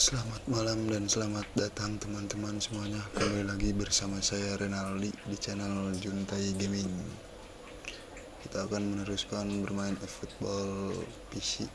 Selamat malam dan selamat datang teman-teman semuanya. Kembali lagi bersama saya Renaldi di channel Juntai Gaming. Kita akan meneruskan bermain Efootball PC.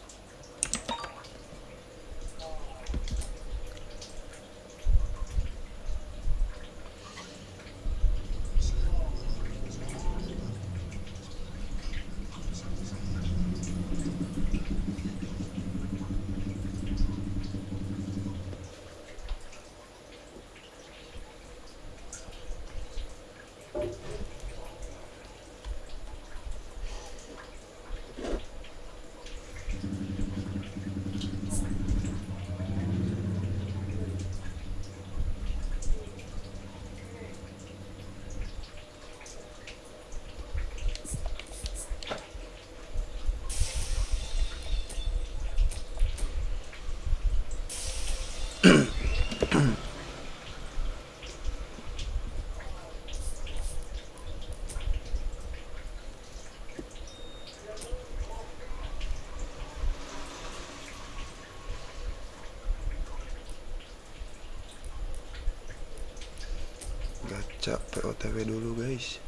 Gacha POTW dulu guys.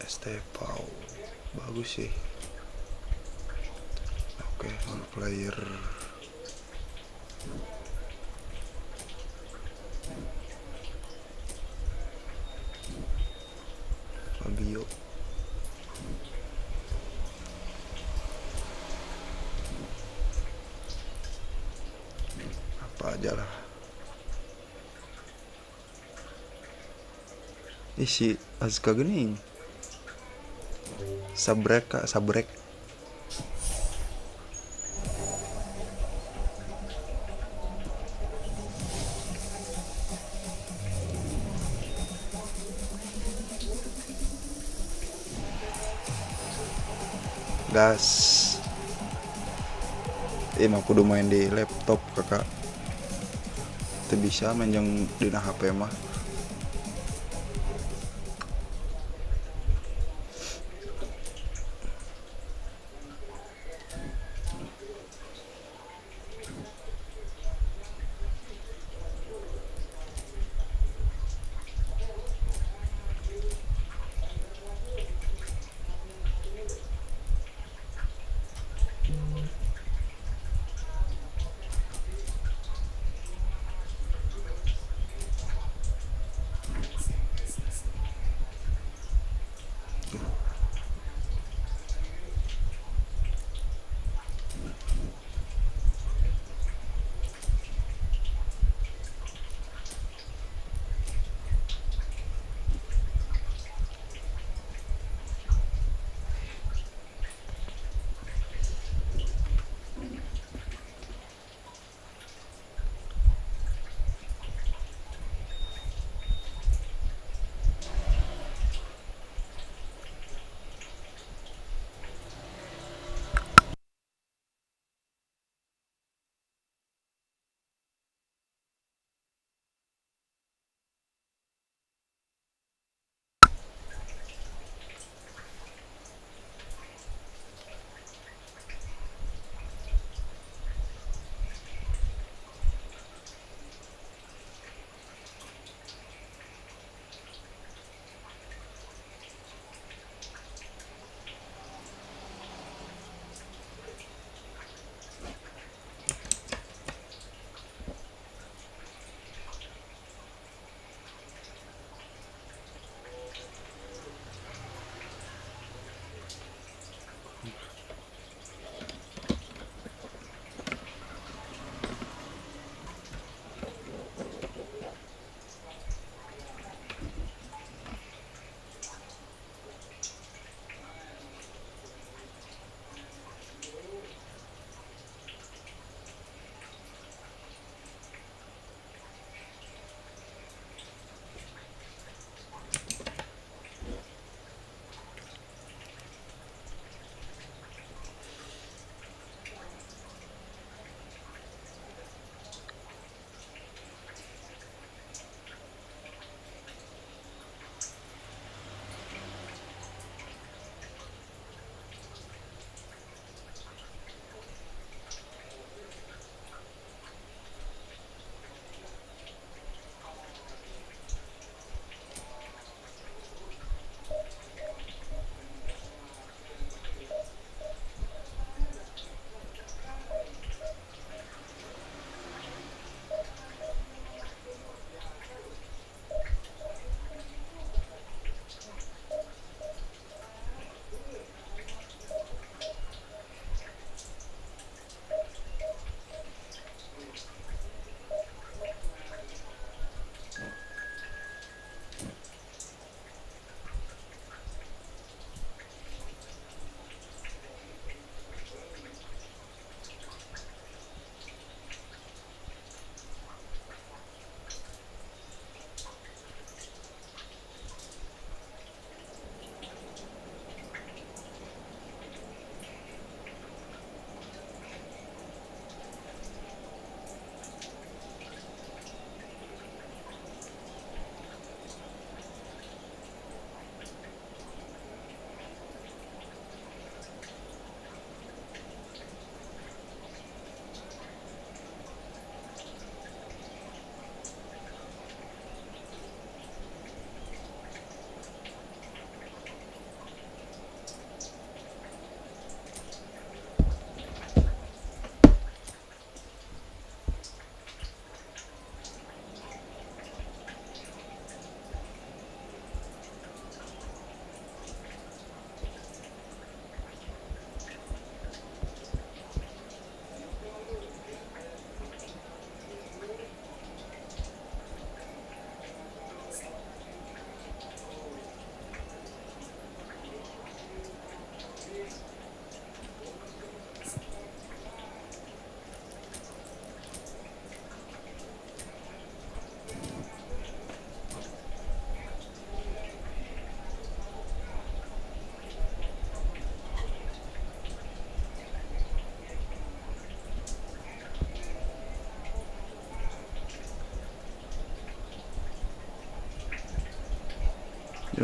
STPAU bagus sih. Oke, on player. Fabio. Apa aja lah. Isi Azka gening. Sabrek kak, sabrek. Gas. Mah kudu main di laptop kakak. Teu bisa main yang dina HP mah.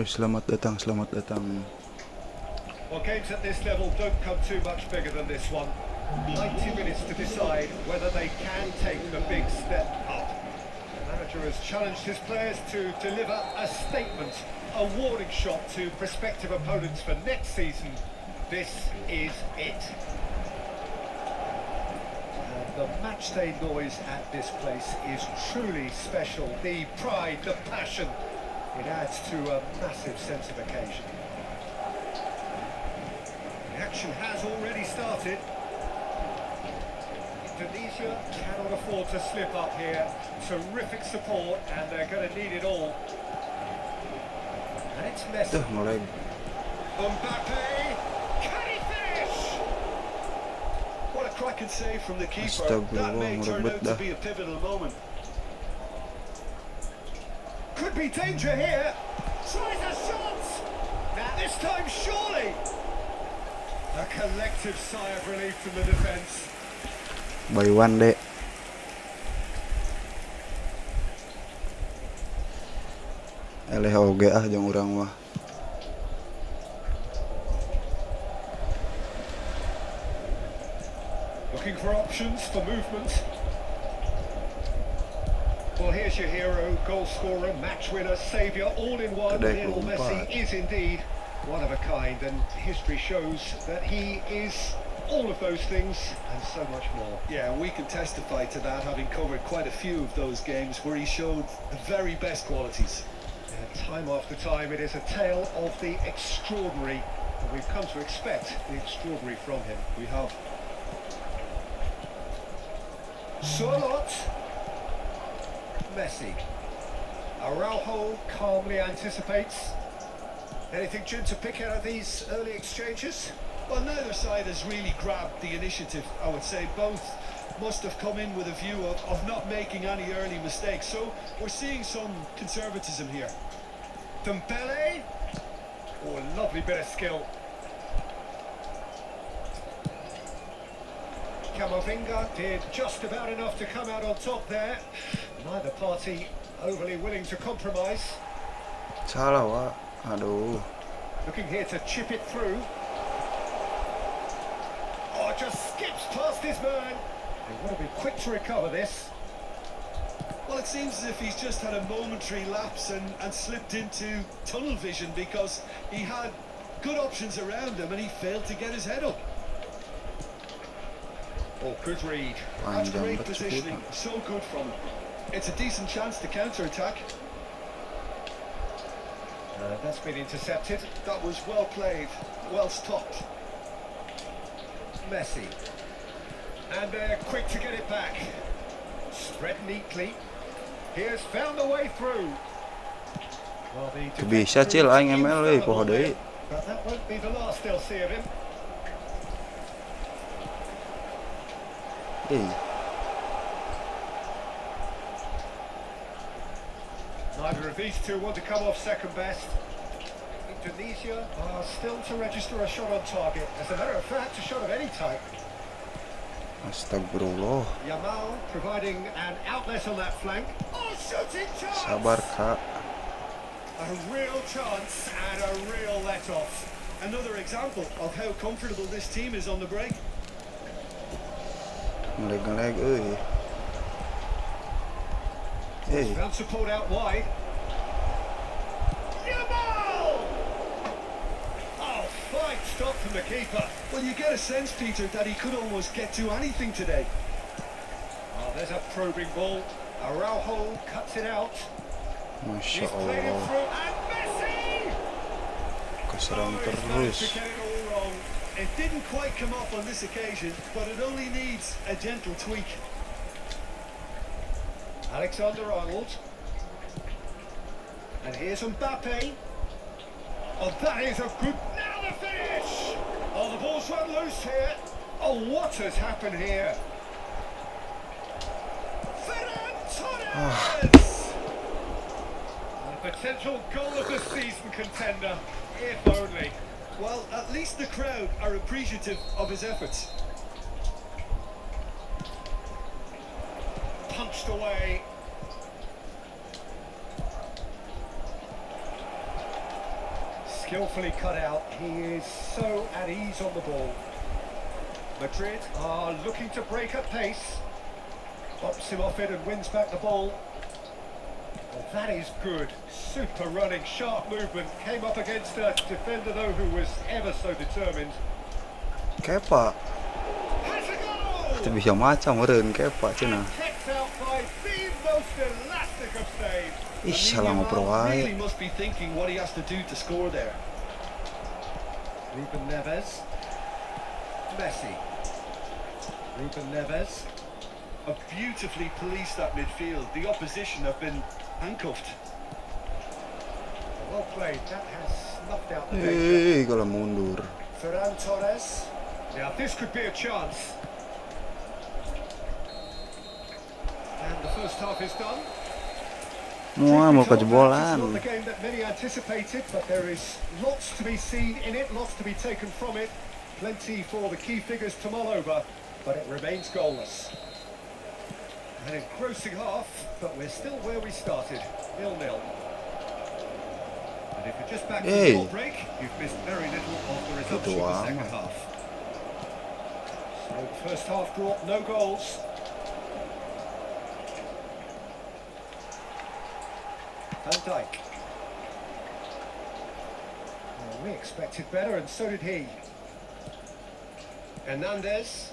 Selamat datang, selamat datang. Well, games at this level don't come too much bigger than this one. 90 minutes to decide whether they can take the big step up. The manager has challenged his players to deliver a statement, a warning shot to prospective opponents for next season. This is it. And the matchday noise at this place is truly special. The pride, the passion, it adds to a massive sense of occasion. The action has already started. Indonesia cannot afford to slip up here. Terrific support, and they're going to need it all. And it's Messi. Mulai. Mbappe, can he finish? What a cracking save from the keeper. That may turn out to be a pivotal moment. Could be danger here. Tries a shot. Now this time surely. A collective sigh of relief from the defence. By one day. Eleh oge jeung urang mah. Looking for options for movement. Well, here's your hero, goal scorer, match winner, saviour, all in one. Lionel Messi is indeed one of a kind, and history shows that he is all of those things and so much more. Yeah, we can testify to that, having covered quite a few of those games where he showed the very best qualities. And time after time, it is a tale of the extraordinary, and we've come to expect the extraordinary from him. We have. Sorlot. Messi. Araujo calmly anticipates. Anything, Jim, to pick out of these early exchanges? Well, neither side has really grabbed the initiative, I would say. Both must have come in with a view of not making any early mistakes. So we're seeing some conservatism here. Dembele. Oh, a lovely bit of skill. Camavinga did just about enough to come out on top there. Neither party overly willing to compromise. Salah, Wak. Aduh. Looking here to chip it through. Oh, just skips past his man. They want to be quick to recover this. Well, it seems as if he's just had a momentary lapse and slipped into tunnel vision, because he had good options around him and he failed to get his head up. Oh, good read. That's great positioning, so good from him. It's a decent chance to counter-attack. That's been intercepted. That was well played, well stopped. Messi. And they're quick to get it back. Spread neatly. Here's found the way through. Well, Tu bisa cil aing ML euy poho deui. But that won't be the last they'll see of him. Hey. Neither of these two want to come off second best. Indonesia are still to register a shot on target. As a matter of fact, a shot of any type. Astagfirullah. Yamal providing an outlet on that flank. Oh, shooting chance! Sabar, Kak. A real chance and a real let-off. Another example of how comfortable this team is on the break. Ngelag euy. Hey. Found support out wide. Yamal! Oh, fine stop from the keeper. Well, you get a sense, Peter, that he could almost get to anything today. Oh, there's a probing ball. Araujo cuts it out. Masya He's played it Allah. through, and Messi! Keserang Oh, he's managed to terus. get it all wrong. It didn't quite come off on this occasion, but it only needs a gentle tweak. Alexander-Arnold. And here's Mbappe. Oh, that is a good... Now the finish! Oh, the ball's run loose here. Oh, what has happened here? Torres! A potential goal of the season contender, if only. Well, at least the crowd are appreciative of his efforts. Punched away. skillfully cut out. He is so at ease on the ball. Madrid are looking to break at pace. Bops him off it and wins back the ball. Well, that is good. Super running, sharp movement. Came up against a defender though who was ever so determined. Kepa. Has a goal! Kita bisa macam meren Kepa cina. Kept out by the most elastic of saves. Ih, salah ngoper Really wae. must be thinking what he has to do to score there. Ruben Neves. Messi. Ruben Neves. A beautifully policed that midfield. The opposition have been handcuffed. Well played. That has snuffed out the danger. Kalau mundur. Ferran Torres. Now this could be a chance. And the first half is done. Wah, mau It's not kejebolan. the game that many anticipated, but there is lots to be seen in it, lots to be taken from it. Plenty for the key figures to mull over, but it remains goalless. An engrossing half, but we're still where we started, 0-0. And if you're just back from Hey. your break, you've missed very little of the resumption of the second half. So the first half brought no goals. Van Dijk. Well, we expected better, and so did he. Hernandez.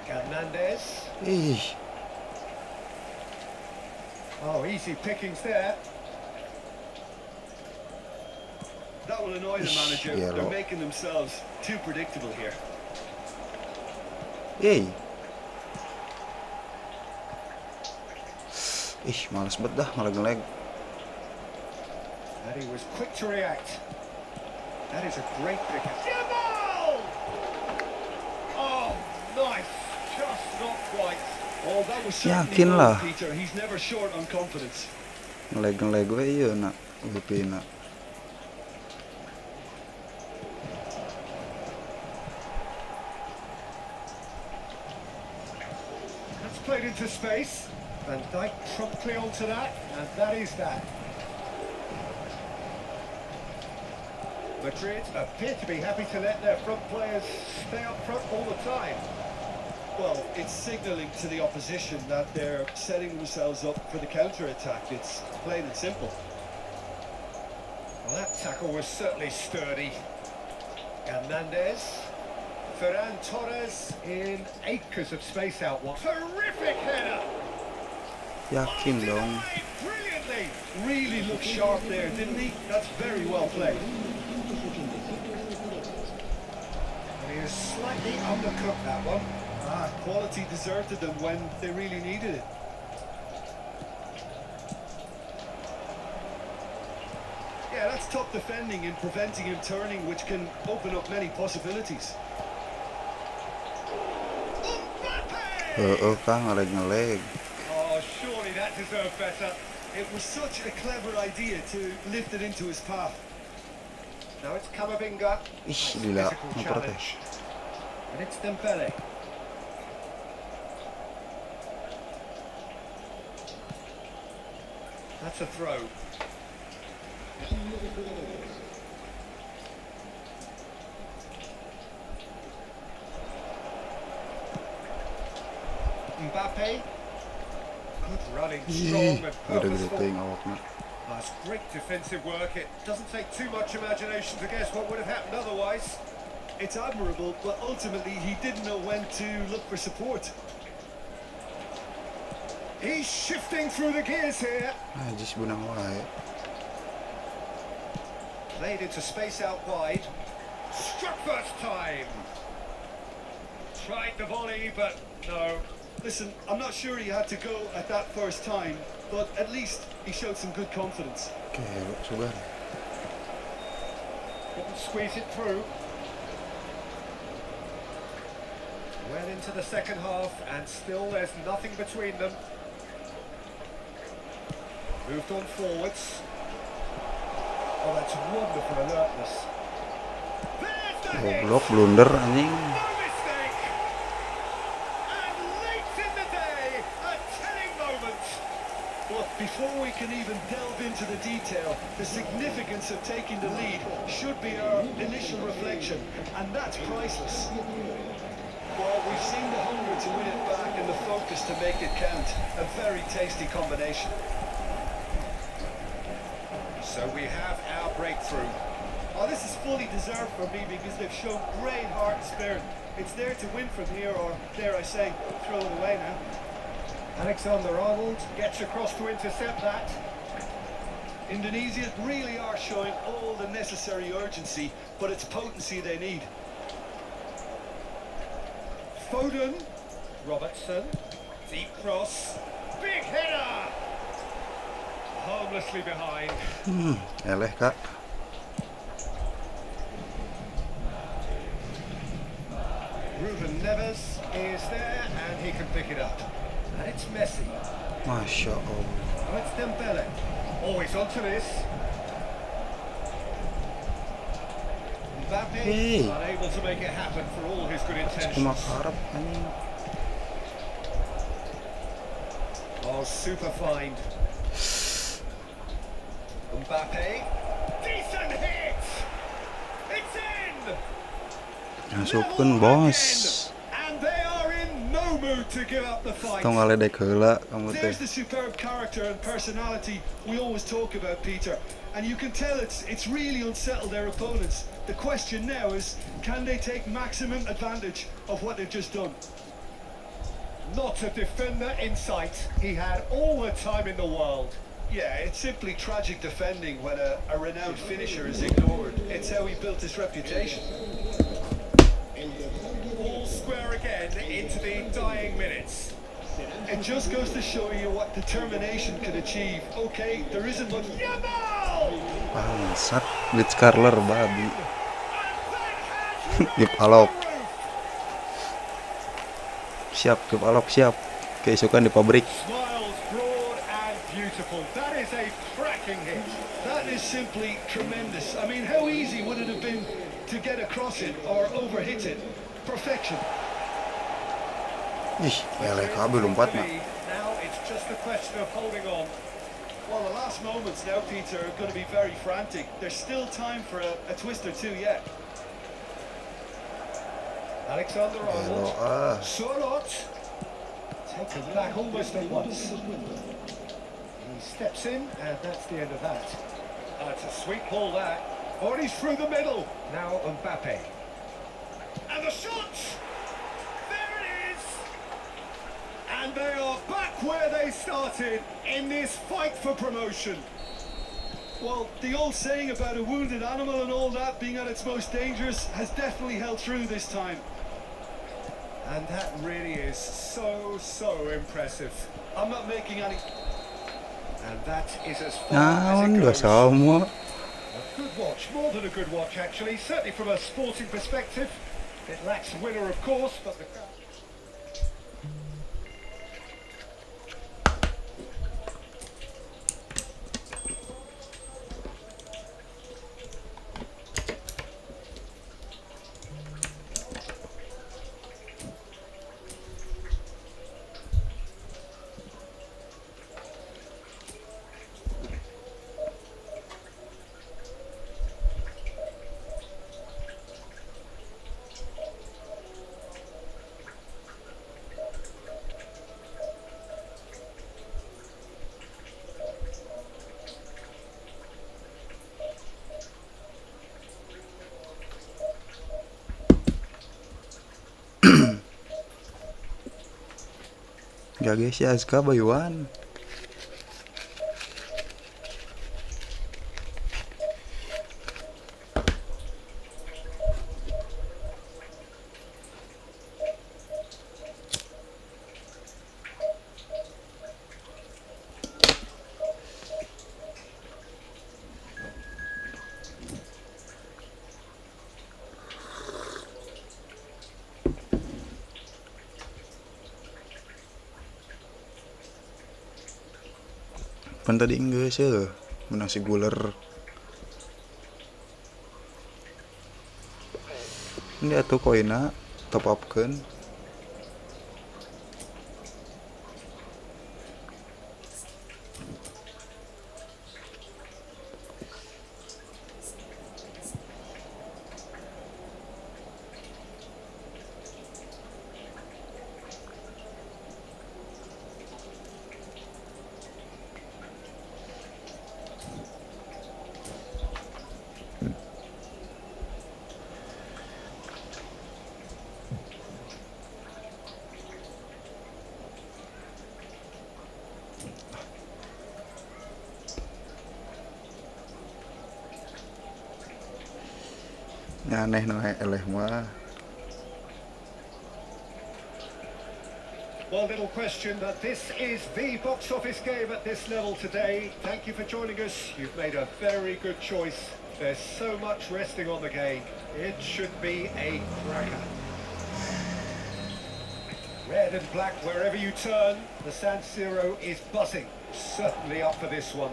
Hernandez. Ih, Oh, easy pickings there. That will annoy the manager. yellow. They're making themselves too predictable here. Ih, males banget dah malah nge-lag. And he was quick to react. That is a great pick. Jamal! Oh, nice. Just not quite. Oh, that was certainly Yakin goal, lah. Peter. He's never short on confidence. Nge-lag we iya nak. VP nak. That's played into space. Van Dijk promptly onto that, and that is that. Madrid appear to be happy to let their front players stay up front all the time. Well, it's signalling to the opposition that they're setting themselves up for the counter-attack. It's plain and simple. Well, that tackle was certainly sturdy. Hernandez. Ferran Torres in acres of space out wide. Terrific header! Yakin Oh, dong. denied brilliantly! Really looked sharp there, didn't he? That's very well played. And he was slightly undercooked that one. Quality deserted them when they really needed it. Yeah, that's top defending and preventing him turning, which can open up many possibilities. Kang nge-lag. Oh, surely that deserved better. It was such a clever idea to lift it into his path. Now it's Camavinga. Ih, Nice gila, physical ngeprotes. challenge. And it's Dembele. That's a throw. Mbappe. Good running, strong and Gede-gede purposeful. ting awaknya. That's great defensive work. It doesn't take too much imagination to guess what would have happened otherwise. It's admirable, but ultimately he didn't know when to look for support. He's shifting through the gears here. Najis bunang wae. Played into space out wide. Struck first time. Tried the volley, but no. Listen, I'm not sure he had to go at that first time, but at least he showed some good confidence. Oke, sugar. Couldn't squeeze it through. Well into the second half, and still there's nothing between them. Moved on forwards. Oh, that's wonderful alertness. There's the hit! Goblok blunder anjing. No mistake! And late in the day, a telling moment. But before we we can even delve into the detail, the significance of taking the lead should be our initial reflection, and that's priceless. Well, we've seen the hunger to win it back and the focus to make it count. A very tasty combination. So we have our breakthrough. Oh, this is fully deserved for me because they've shown great heart and spirit. It's there to win from here, or dare I say, throw it away now. Alexander-Arnold gets across to intercept that. Indonesia really are showing all the necessary urgency, but it's potency they need. Foden, Robertson, deep cross, big header! Harmlessly behind. Eleh kak. Ruben Neves is there and he can pick it up. And it's Messi. Masya Allah. Oh, it's Dembele. Always onto this. Mbappe, Hey. unable to make it happen for all his good Cuma intentions. Arab anjing. Oh, super find. Mbappe, decent hit! It's in! Masukkeun bos. And they are in no mood to give up the fight. Tong ngaledek heula kamu teh. There's the superb character and personality we always talk about, Peter. And you can tell it's really unsettled their opponents. The question now is, can they take maximum advantage of what they've just done? Not a defender in sight. He had all the time in the world. Yeah, it's simply tragic defending when a renowned finisher is ignored. It's how he built his reputation. All square again into the dying minutes. It just goes to show you what determination can achieve. Okay, there isn't much. Yamal! Bangsat, Blitz Carler babi. And that has Gip alok. Siap, gip alok siap. Keisukan di pabrik. smiles broad and beautiful. That is a cracking hit. That is simply tremendous. I mean, how easy would it have been to get across it or overhit it? Perfection. Ih, eleh kabel lompat nak. Now it's just a question of holding on. Well, the last moments now, Peter, are going to be very frantic. There's still time for a twist or two yet. Alexander-Arnold. Elo Sorot. Taken back almost at once. He steps in, and that's the end of that. It's a sweet ball that. Oh, and he's through the middle. Now Mbappe. And the shot! There it is! And they are back where they started in this fight for promotion. Well, the old saying about a wounded animal and all that being at its most dangerous has definitely held through this time. And that really is so impressive. I'm not making any... And that is as far Naon as udah it goes. sama. A good watch, more than a good watch actually, certainly from a sporting perspective. It lacks winner of course, but the crowd... Gak guys ya Azka Bayuan. Pan tadi enggak sih, nasi guler. Ini atuh koina top upkeun. Aneh no eleh mah. Well, little question that this is the box office game at this level today. Thank you for joining us. You've made a very good choice. There's so much resting on the game. It should be a cracker. Red and black wherever you turn. The San Siro is buzzing. Certainly up for this one.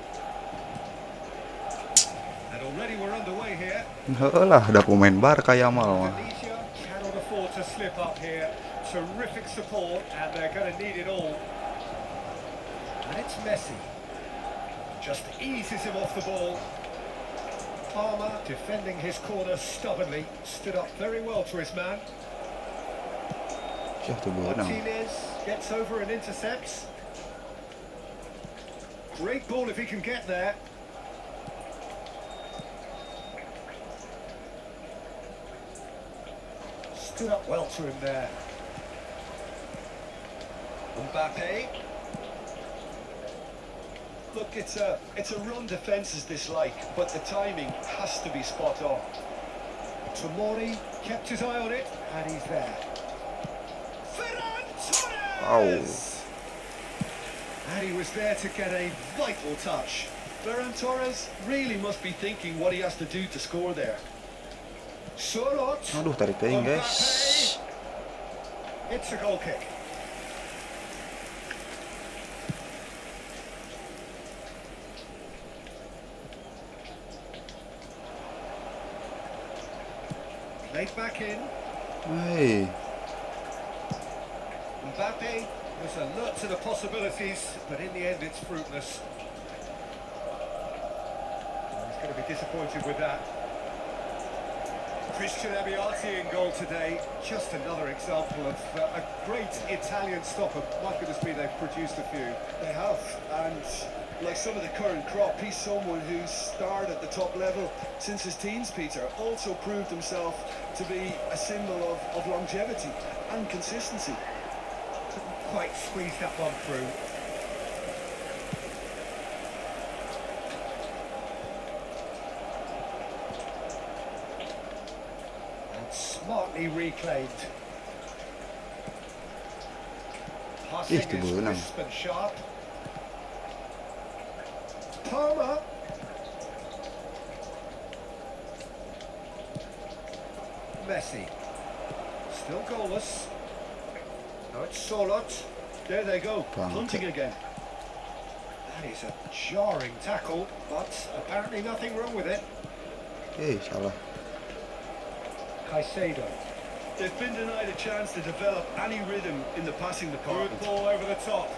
And already we're underway here. Lah, ada pemain Barca ya mal mah. Indonesia cannot afford to slip up here. Terrific support, and they're going to need it all. And it's Messi. Just eases him off the ball. Palmer defending his corner stubbornly. Stood up very well to his man. Martinez gets over and intercepts. Great ball if he can get there. Stood up well to him there. Pakai. Look, it's a run defence is dislike, but the timing has to be spot on. Tomori kept his eye on it, and he's there. Wow. And he was there to get a vital touch. Ferran Torres really must be thinking what he has to do to score there. Sorot. Aduh, tarik teing guys. It's a goal kick. Played back in. Hey. Mbappe was alert to the possibilities, but in the end it's fruitless. He's going to be disappointed with that. Christian Abbiati in goal today. Just another example of a great Italian stopper. My goodness me, they've produced a few. They have, and like some of the current crop, he's someone who's starred at the top level since his teens, Peter. Also proved himself to be a symbol of longevity and consistency. Couldn't quite squeeze that one through. And smartly reclaimed. Passing is crisp and sharp. Palmer. Messi. Still goalless. Now it's Sorot. There they go, hunting again. That is a jarring tackle, but apparently nothing wrong with it. Salah. Caicedo. They've been denied a chance to develop any rhythm in the passing department. Good ball over the top.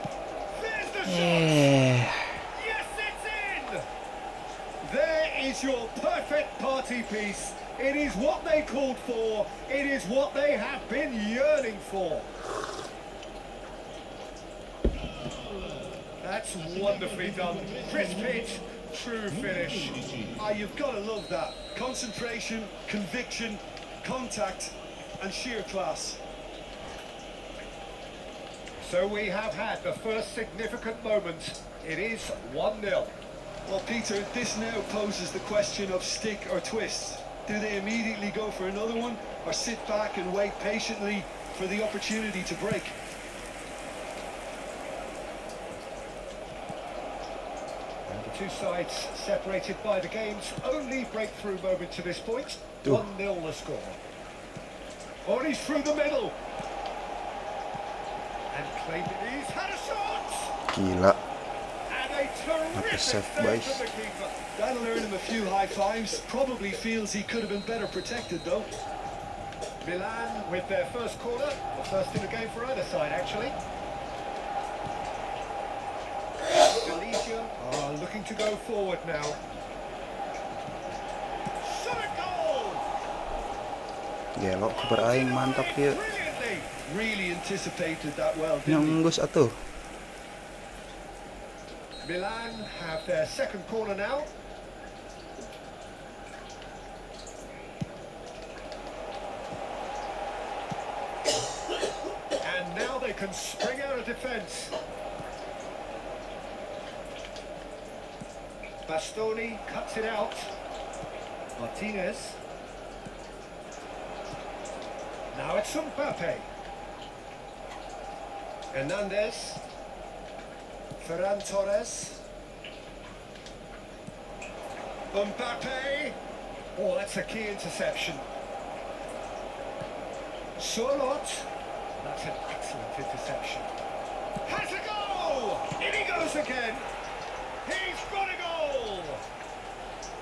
There's the shot! Yes, it's in! There is your perfect party piece. It is what they called for. It is what they have been yearning for. That's wonderfully done. Crisp hit, true finish. You've got to love that. Concentration, conviction, contact, and sheer class. So we have had the first significant moment. It is 1-0. Well, Peter, this now poses the question of stick or twist. Do they immediately go for another one, or sit back and wait patiently for the opportunity to break? And the two sides separated by the game's only breakthrough moment to this point. 1-0 the score. Oh, and he's through the middle. And claimed it. He's had a shot! Gila. And a terrific save, save boys. from the keeper. That'll earn him a few high fives. Probably feels he could have been better protected, though. Milan with their first corner. The first in the game for either side, actually. Divisi are looking to go forward now. Shot a goal! Gelok keeper aing mantap kieu. Brilliantly. Really anticipated that well, didn't he? Nyonggus atuh. Milan have their second corner now. And now they can spring out of defence. Bastoni cuts it out. Martinez. Now it's Mbappe. Hernandez. Ferran Torres. Mbappe. Oh, that's a key interception. Sorlot. That's an excellent interception. Has a goal! In he goes again. He's got a goal.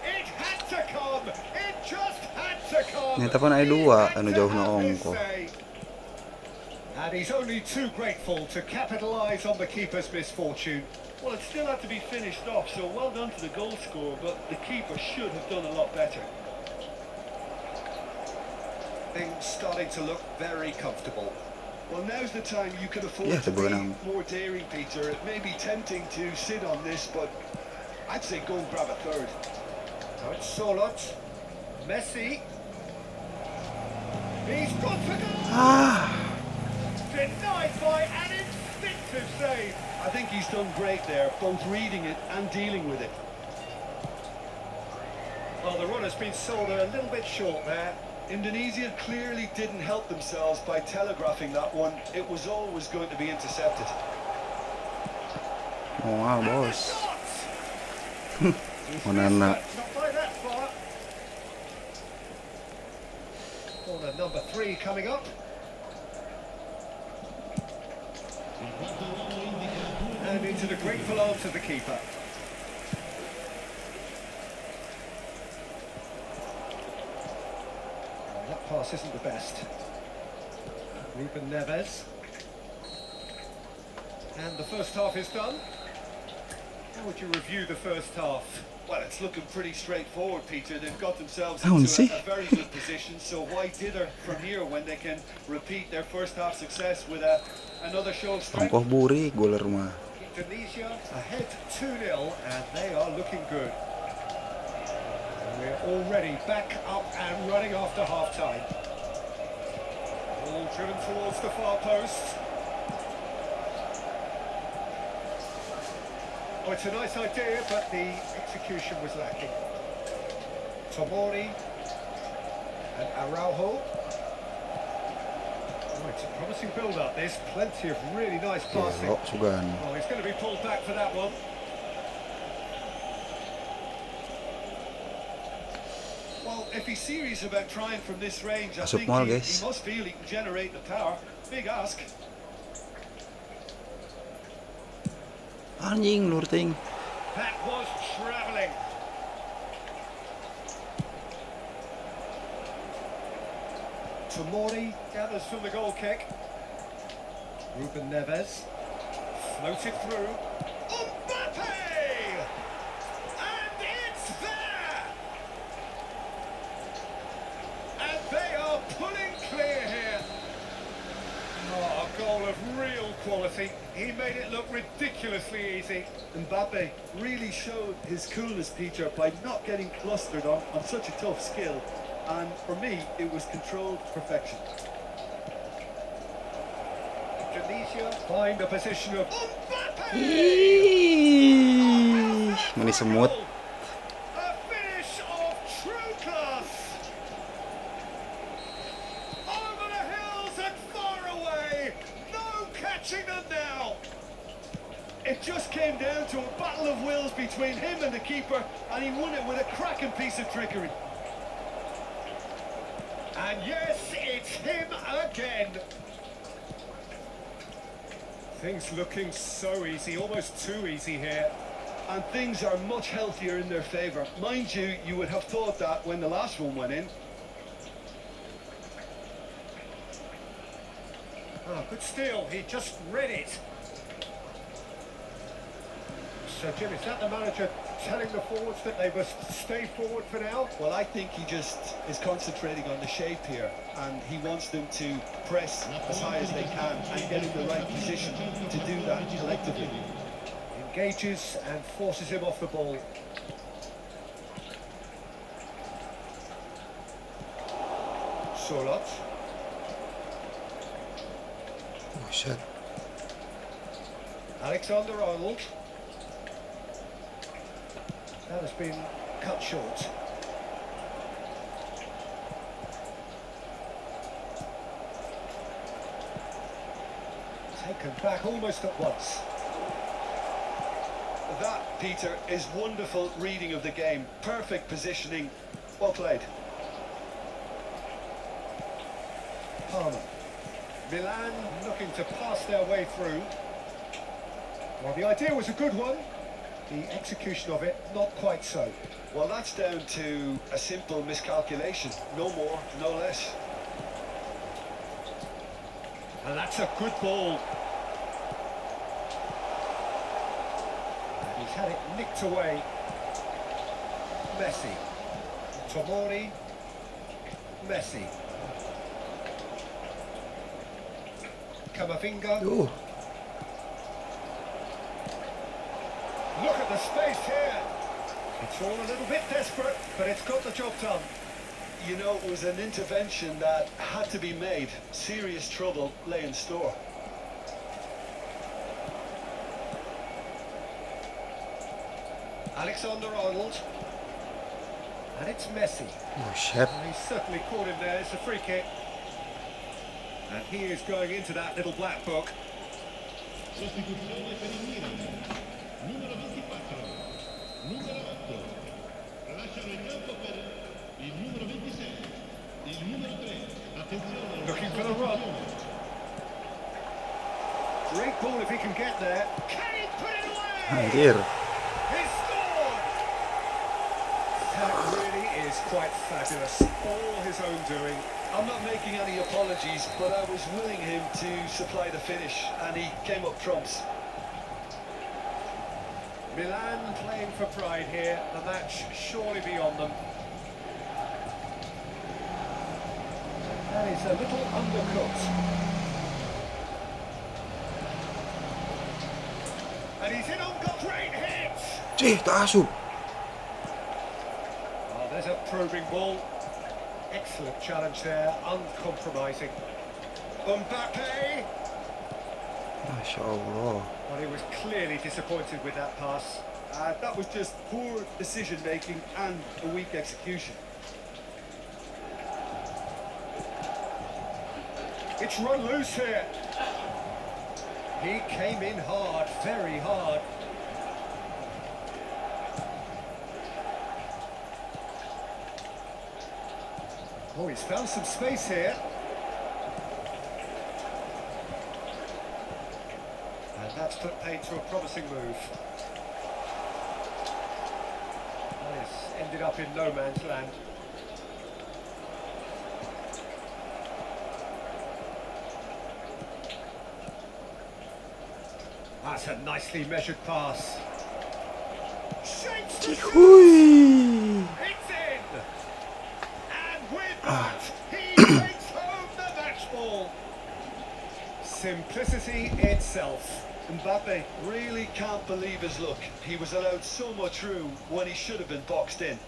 It had to come. It just had to come. Ternyata pun ada 2, anu jauh na ongko. And he's only too grateful to capitalise on the keeper's misfortune. Well, it still had to be finished off, so well done to the goal scorer, but the keeper should have done a lot better. Things starting to look very comfortable. Well, now's the time you can afford Yeah, to be sebenarnya. more daring, Peter. It may be tempting to sit on this, but I'd say go and grab a third. Now it's Sorlot. Messi. He's got to go! Denied by an instinctive save. I think he's done great there, both reading it and dealing with it. Well, the run has been sold a little bit short there. Indonesia clearly didn't help themselves by telegraphing that one. It was always going to be intercepted. Wow, bos. He's Onana. missed, but not by that far. Corner number 3 coming up. And into the grateful arms of the keeper. Oh, that pass isn't the best. Ruben Neves. And the first half is done. How would you review the first half? Well, it's looking pretty straightforward, Peter. They've got themselves Oh, into see? a very good position, so why dither from here when they can repeat their first half success with another show of strength? Ongkoh buri goler mah. Indonesia ahead 2-0 and they are looking good. And we're already back up and running after half-time. All driven towards the far post. Oh, it's a nice idea, but the execution was lacking. Tomori and Araujo. Oh, it's a promising build-up. There's plenty of really nice passing. Kelok sugan. Oh, he's going to be pulled back for that one. Well, if he's serious about trying from this range, I Masuk think mal, he guys. must feel he can generate the power. Big ask. Anjing lurting. That was travelling. Tomori gathers from the goal kick. Ruben Neves floated through. Mbappe! And it's there! And they are pulling clear here. Oh, a goal of real quality. He made it look ridiculously easy. Mbappe really showed his coolness, Peter, by not getting flustered on such a tough skill. And for me, it was controlled perfection. Indonesia find a position of Mbappe! Ih, mani semut. A finish of true class. Over the hills and far away. No catching them now. It just came down to a battle of wills between him and the keeper, and he won it with a cracking piece of trickery. And yes, it's him again. Things looking so easy, almost too easy here. And things are much healthier in their favour. Mind you, you would have thought that when the last one went in. Oh, good steal, he just read it. So Jim, is that the manager telling the forwards that they must stay forward for now? Well, I think he just is concentrating on the shape here, and he wants them to press as high as they can and get in the right position to do that collectively. Engages and forces him off the ball. Sorlot. Oh shit. Alexander-Arnold. That has been cut short. Taken back almost at once. That, Peter, is wonderful reading of the game. Perfect positioning. Well played. Palmer. Milan looking to pass their way through. Well, the idea was a good one. The execution of it, not quite so. Well, that's down to a simple miscalculation. No more, no less. And that's a good ball. And he's had it nicked away. Messi. Tomori. Messi. Camavinga. Duh. Look at the space here. It's all a little bit desperate, but it's got the job done. You know, it was an intervention that had to be made. Serious trouble lay in store. Alexander-Arnold. And it's Messi. Oh shit. He certainly caught him there. It's a free kick. And he is going into that little black book. Sostituzione per il Milan. Numero 24. Numero 8. Lasciano il campo per il numero 26. Il numero 3. Attenzione. Looking for the run. Great ball if he can get there. Can he put it away? Anjir. He scored! That really is quite fabulous. All his own doing. I'm not making any apologies, but I was willing him to supply the finish, and he came up trumps. Milan playing for pride here. The match surely beyond them. That is a little undercooked. And he's in on goal. Great hit! Cih, tak asup. Oh, there's a probing ball. Excellent challenge there, uncompromising. Mbappe! Masya Allah. Well, he was clearly disappointed with that pass. That was just poor decision-making and a weak execution. It's run loose here. He came in hard, very hard. Oh, he's found some space here. And that's put paid to a promising move. Well, it's ended up in no man's land. That's a nicely measured pass. Shakes the Hui. It's in! And with that, he takes home the match ball. Simplicity itself. Mbappe really can't believe his luck. He was allowed so much room when he should have been boxed in.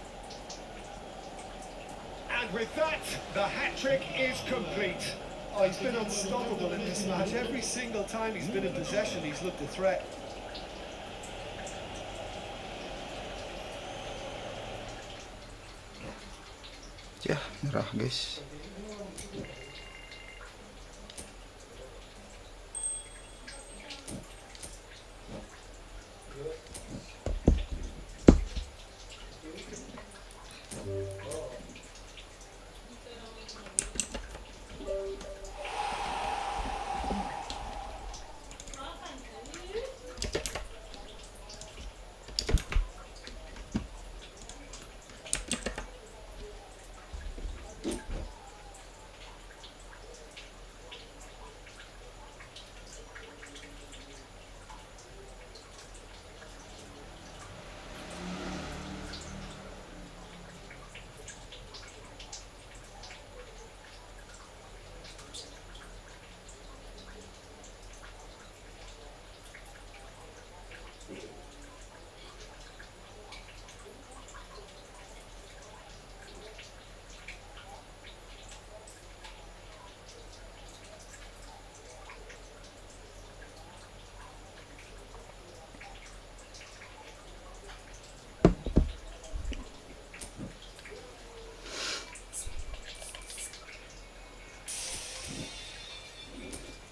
And with that, the hat-trick is complete. Oh, he's been unstoppable in this match. Every single time he's been in possession, he's looked a threat. Ya, merah guys.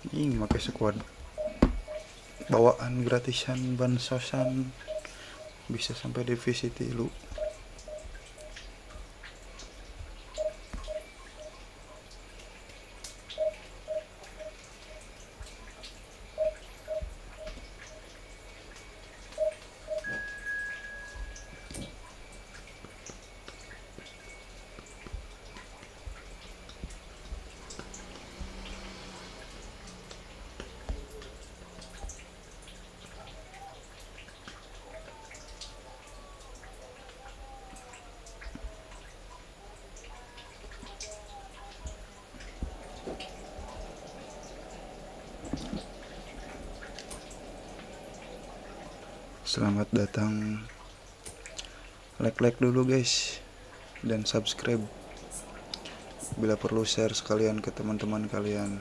Ih, pakai squad. bawaan gratisan bansosan bisa sampai divisi 3. Selamat datang. Like dulu guys, dan subscribe. Bila perlu share sekalian ke teman-teman kalian.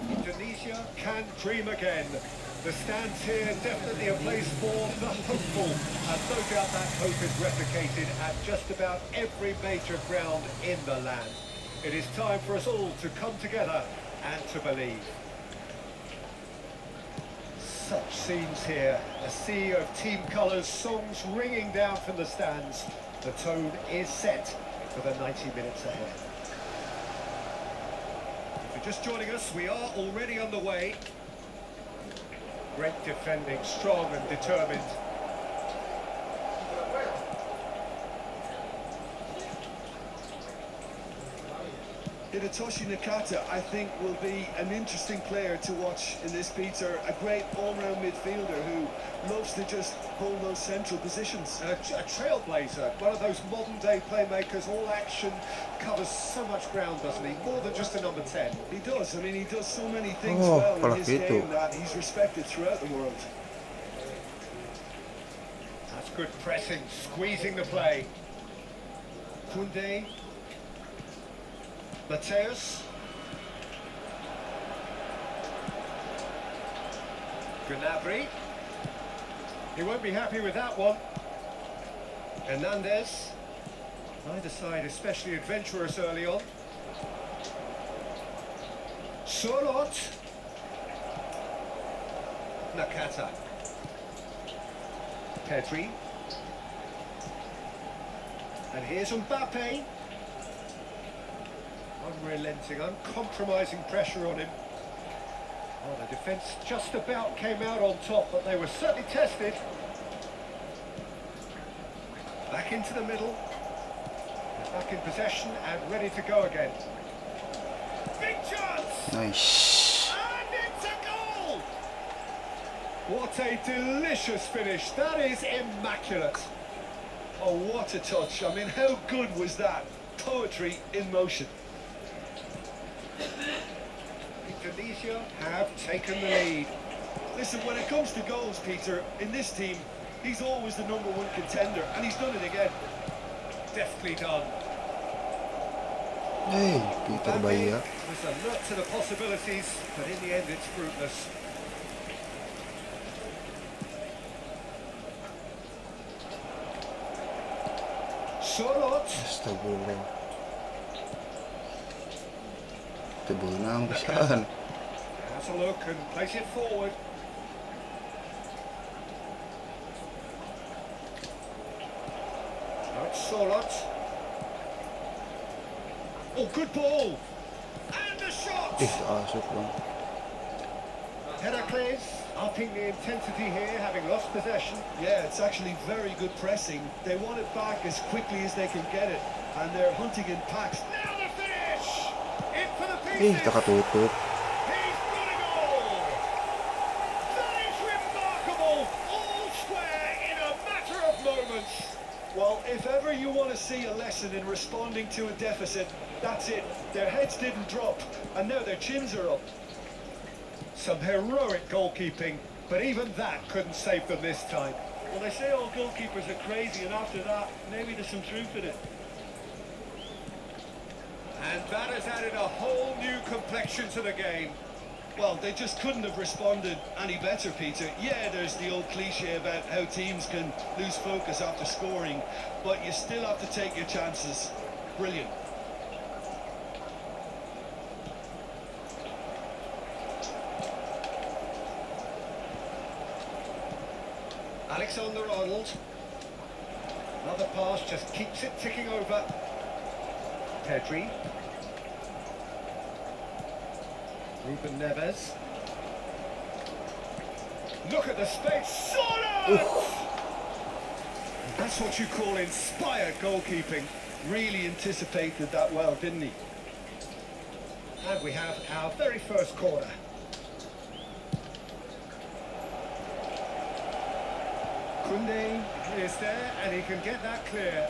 Indonesia can dream again. The stands here definitely a place for the hopeful, and no doubt that hope is replicated at just about every major ground in the land. It is time for us all to come together and to believe. Such scenes here, a sea of team colours, songs ringing down from the stands. The tone is set for the 90 minutes ahead. If you're just joining us, we are already underway. Great defending, strong and determined. Hidetoshi Nakata, I think, will be an interesting player to watch in this, Peter. A great all-round midfielder who loves to just hold those central positions. A trailblazer, one of those modern-day playmakers. All action, covers so much ground, doesn't he? More than just a number 10. He does. I mean, he does so many things Oh, well in kalau his gitu. game that he's respected throughout the world. That's good pressing, squeezing the play. Kunde. Mateus. Gnabry. He won't be happy with that one. Hernandez. Neither side especially adventurous early on. Solot. Nakata. Pedri. And here's Mbappe. Unrelenting, uncompromising pressure on him. Oh, the defence just about came out on top, but they were certainly tested. Back into the middle. They're back in possession and ready to go again. Big chance! Nice. And it's a goal! What a delicious finish. That is immaculate. Oh, what a touch. I mean, how good was that? Poetry in motion. Indonesia have taken the lead. Listen, when it comes to goals, Peter, in this team, he's always the #1 contender, and he's done it again. Deftly done. Hey, Peter Mbappe Baya. was alert to the possibilities, but in the end it's fruitless. Solot. Astagfirullah. Benang pisan. Has a look and plays it forward. Now it's Solot. Oh, good ball. And a shot. Asuk bang. Heracles upping the intensity here, having lost possession. Yeah, it's actually very good pressing. They want it back as quickly as they can get it, and they're hunting in packs. Now the finish. In for the pieces. Takatutup. He's got it all. That is remarkable. All square in a matter of moments. Well, if ever you want to see a lesson in responding to a deficit, that's it. Their heads didn't drop, and now their chins are up. Some heroic goalkeeping, but even that couldn't save them this time. Well, they say all goalkeepers are crazy, and after that, maybe there's some truth in it. And that has added a whole new complexion to the game. Well, they just couldn't have responded any better, Peter. Yeah, there's the old cliche about how teams can lose focus after scoring, but you still have to take your chances. Brilliant. Alexander-Arnold. Another pass, just keeps it ticking over. Pedri. Ruben Neves. Look at the space. SUDAH! That's what you call inspired goalkeeping. Really anticipated that well, didn't he? And we have our very first corner. Kunde is there, and he can get that clear.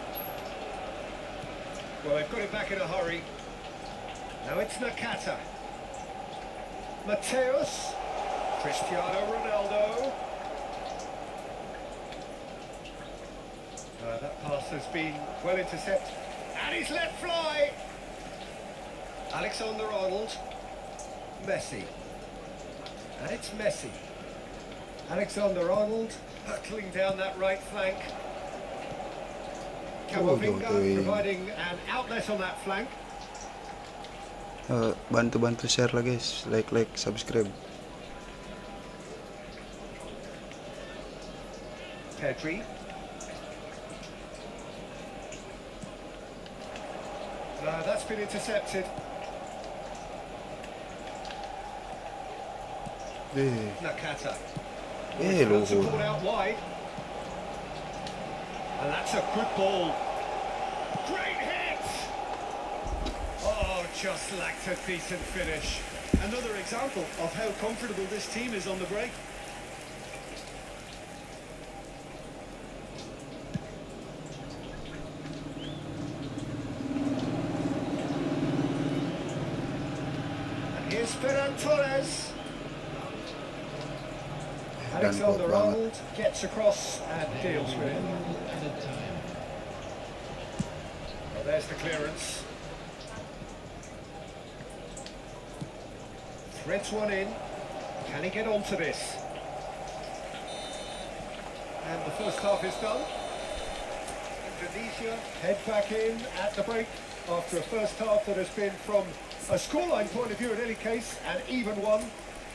Well, they've got it back in a hurry. Now it's Nakata. Mateus. Cristiano Ronaldo. That pass has been well intercepted. And he's let fly. Alexander-Arnold. Messi. And it's Messi. Alexander-Arnold hurtling down that right flank. Camavinga providing an outlet on that flank. Bantu share lah guys, like, subscribe. Pedri. That's been intercepted. Nakata. That's pulled out wide. And that's a good ball. Great hit! Oh, just lacked a decent finish. Another example of how comfortable this team is on the break. And here's Ferran Torres. Alexander-Arnold gets across and deals with it. Well, there's the clearance. Threads one in. Can he get onto this? And the first half is done. Indonesia head back in at the break after a first half that has been, from a scoreline point of view in any case, an even one.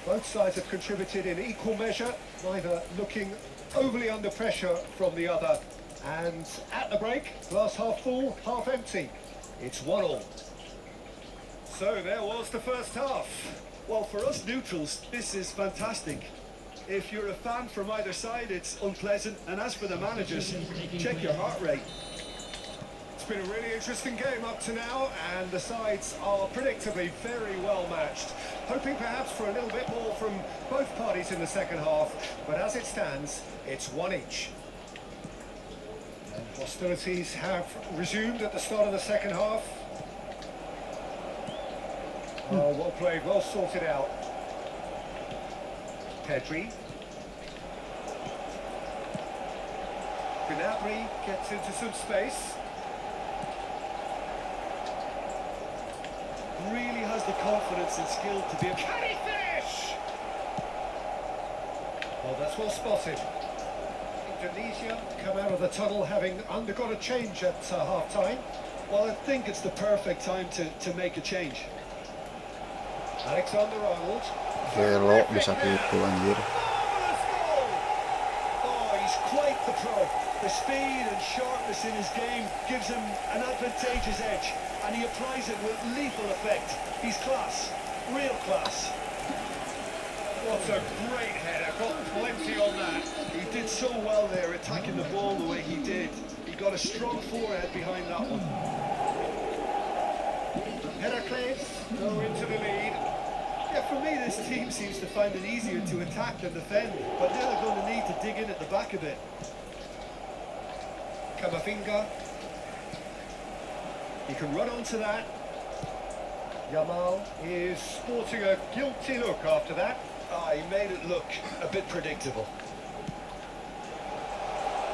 Both sides have contributed in equal measure, neither looking overly under pressure from the other. And at the break, glass half full, half empty. It's 1-1. So there was the first half. Well, for us neutrals, this is fantastic. If you're a fan from either side, it's unpleasant. And as for the managers, check your heart rate. It's been a really interesting game up to now, and the sides are predictably very well matched. Hoping perhaps for a little bit more from both parties in the second half, but as it stands, it's one each. And hostilities have resumed at the start of the second half. Oh, well played, well sorted out. Pedri. Gnabry gets into some space. Really has the confidence and skill to be a... Can he finish? Well, that's well spotted. Indonesia come out of the tunnel having undergone a change at half-time. Well, I think it's the perfect time to make a change. Alexander-Arnold. Gelo bisa gitu anjir. Marvelous goal! Oh, he's quite the pro. The speed and sharpness in his game gives him an advantageous edge, and he applies it with lethal effect. He's class, real class. What a great header, got plenty on that. He did so well there, attacking the ball the way he did. He got a strong forehead behind that one. Heracles go into the lead. Yeah, for me, this team seems to find it easier to attack than defend, but now they're going to need to dig in at the back a bit. Camavinga. He can run onto that. Yamal is sporting a guilty look after that. He made it look a bit predictable.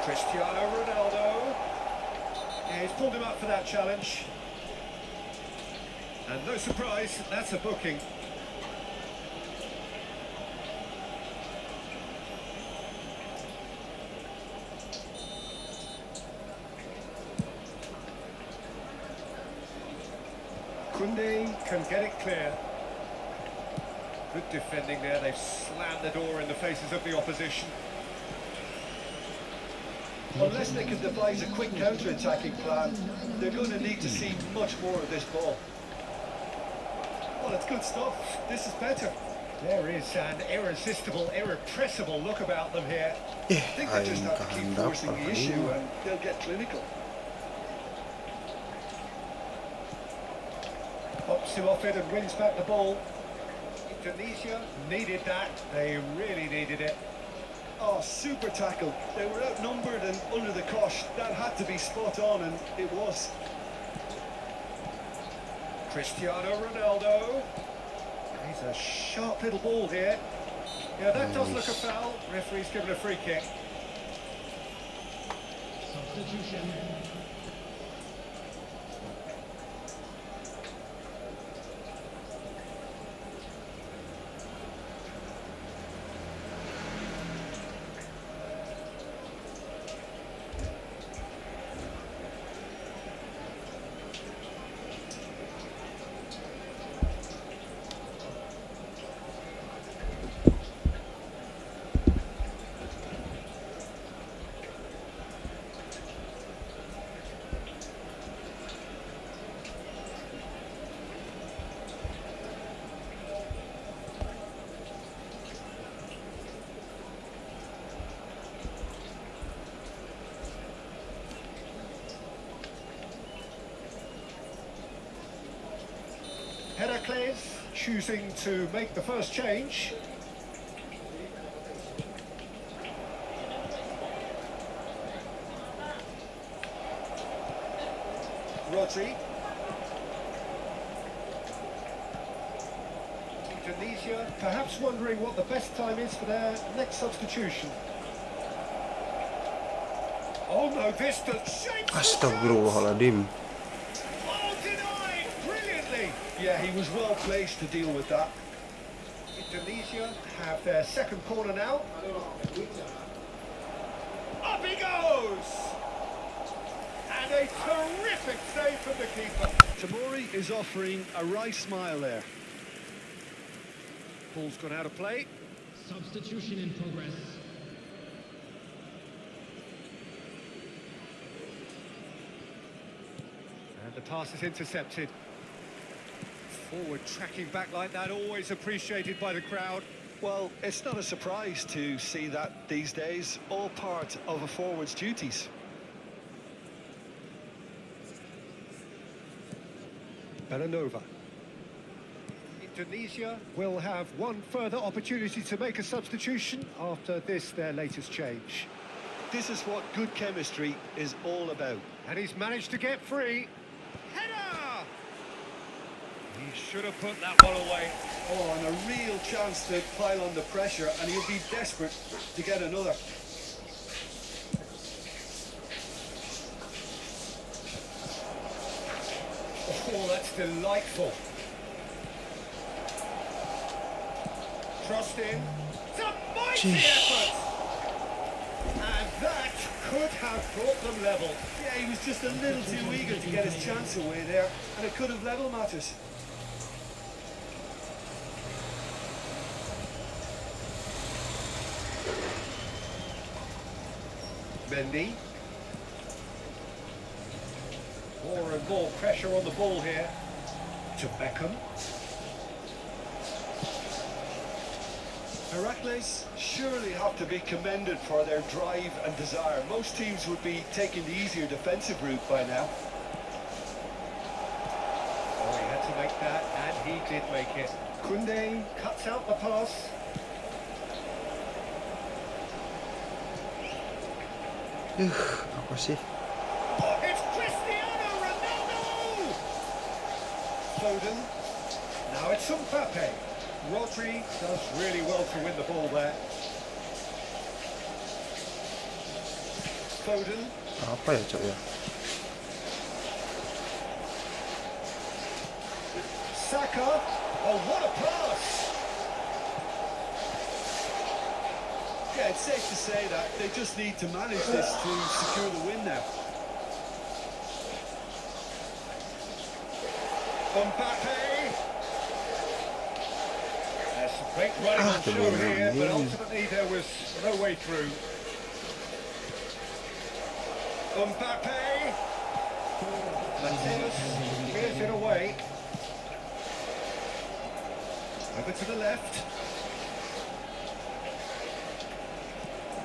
Cristiano Ronaldo. Yeah, he's pulled him up for that challenge. And no surprise, that's a booking. Kunde can get it clear. Good defending there. They've slammed the door in the faces of the opposition. Unless they can devise a quick counter-attacking plan, they're going to need to see much more of this ball. Well, it's good stuff. This is better. There is an irresistible, irrepressible look about them here. I think they just have to keep forcing the issue and they'll get clinical. Pops him off it and wins back the ball. Indonesia needed that. They really needed it. Oh, super tackle. They were outnumbered and under the cosh. That had to be spot on, and it was. Cristiano Ronaldo. He's a sharp little ball here. Yeah, that does look a foul. Referee's given a free kick. Substitution. Heracles choosing to make the first change. Rodri. Indonesia perhaps wondering what the best time is for their next substitution. Oh no, this does shape. Astagfirullahaladzim. Oh, denied brilliantly. Yeah, he was well placed to deal with that. Indonesia have their second corner now. Up he goes! And a terrific save from the keeper. Tamori is offering a wry smile there. Ball's gone out of play. Substitution in progress. And the pass is intercepted. Forward tracking back like that, always appreciated by the crowd. Well, it's not a surprise to see that these days, all part of a forward's duties. Belanova. Indonesia will have one further opportunity to make a substitution after this, their latest change. This is what good chemistry is all about. And he's managed to get free. Header! He should have put that one away. Oh, and a real chance to pile on the pressure, and he'll be desperate to get another. Oh, that's delightful. Trust in. It's a mighty effort! And that could have brought them level. Yeah, he was just a little too eager to get his chance away there, and it could have level matters. Mendy. More and more pressure on the ball here. To Beckham. Heracles surely have to be commended for their drive and desire. Most teams would be taking the easier defensive route by now. Oh, he had to make that, and he did make it. Kunde cuts out the pass. Apa sih? Oh, it's Cristiano Ronaldo! Foden. Now it's Pakai. Rodri does really well to win the ball there. Foden. Apa ya, Cok ya? Saka. Oh, what a pass! Yeah, it's safe to say that they just need to manage this to secure the win now. Pakai. There's some great running on show here, but ultimately there was no way through. Pakai. Bansos clears it away. Over to the left.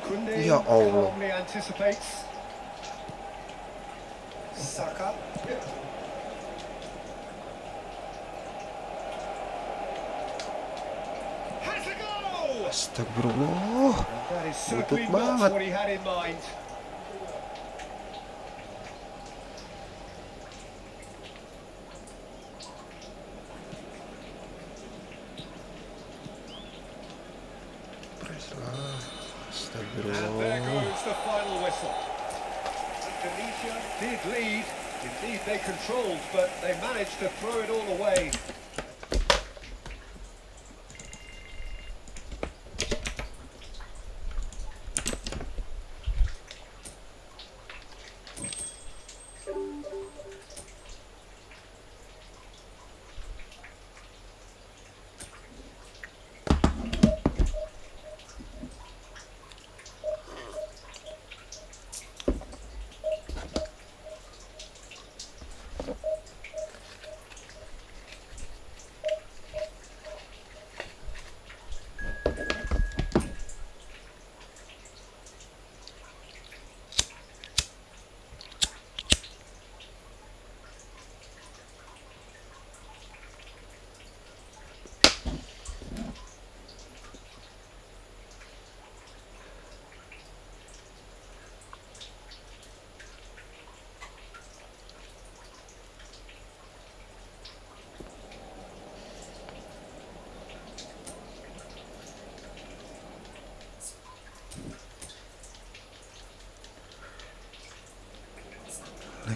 Kunde Ya Allah. calmly anticipates. Saka. Has a go! Astagfirullah. That is certainly Lutut not banget. what he had in mind. Press lah. And there Astagfirullah. goes the final whistle. Indonesia did lead. Indeed, they controlled, but they managed to throw it all away.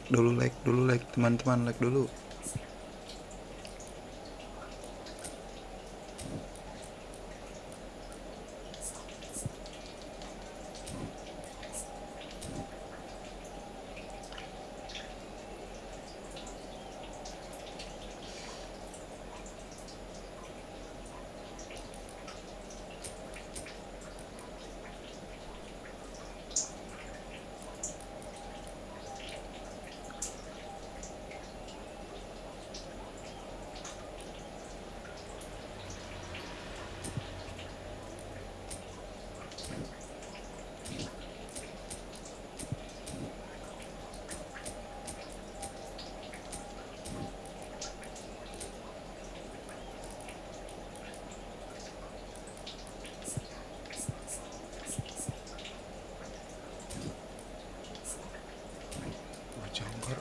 Like dulu, teman-teman, like dulu. Jangkar,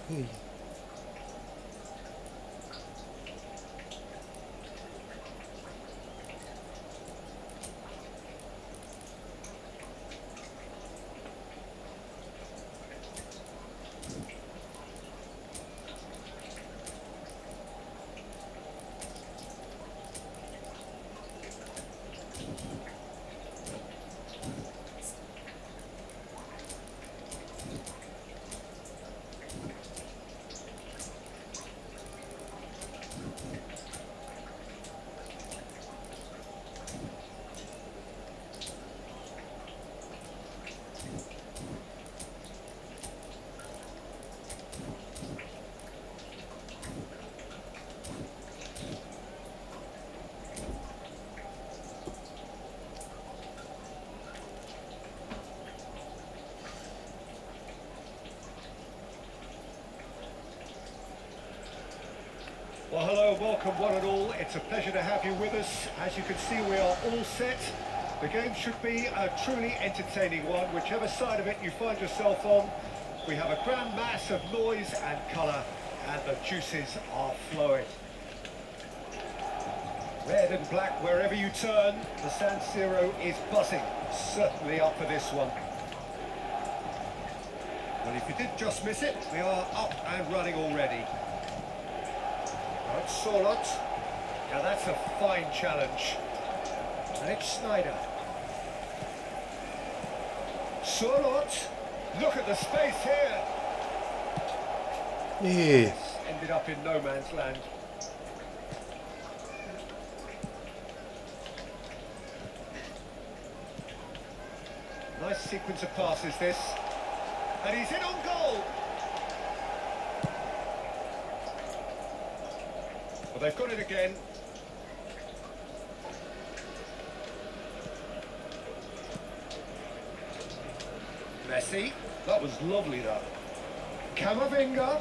Well, hello, welcome one and all. It's a pleasure to have you with us. As you can see, we are all set. The game should be a truly entertaining one, whichever side of it you find yourself on. We have a grand mass of noise and colour, and the juices are flowing. Red and black wherever you turn, the San Siro is buzzing. Certainly up for this one. Well, if you did just miss it, we are up and running already. Right, Solot. Now that's a fine challenge. And it's Snyder. Solot. Look at the space here. Ih, Ended up in no man's land. Nice sequence of passes this. And he's in on goal. Well, they've got it again. Messi. That was lovely, that. Camavinga.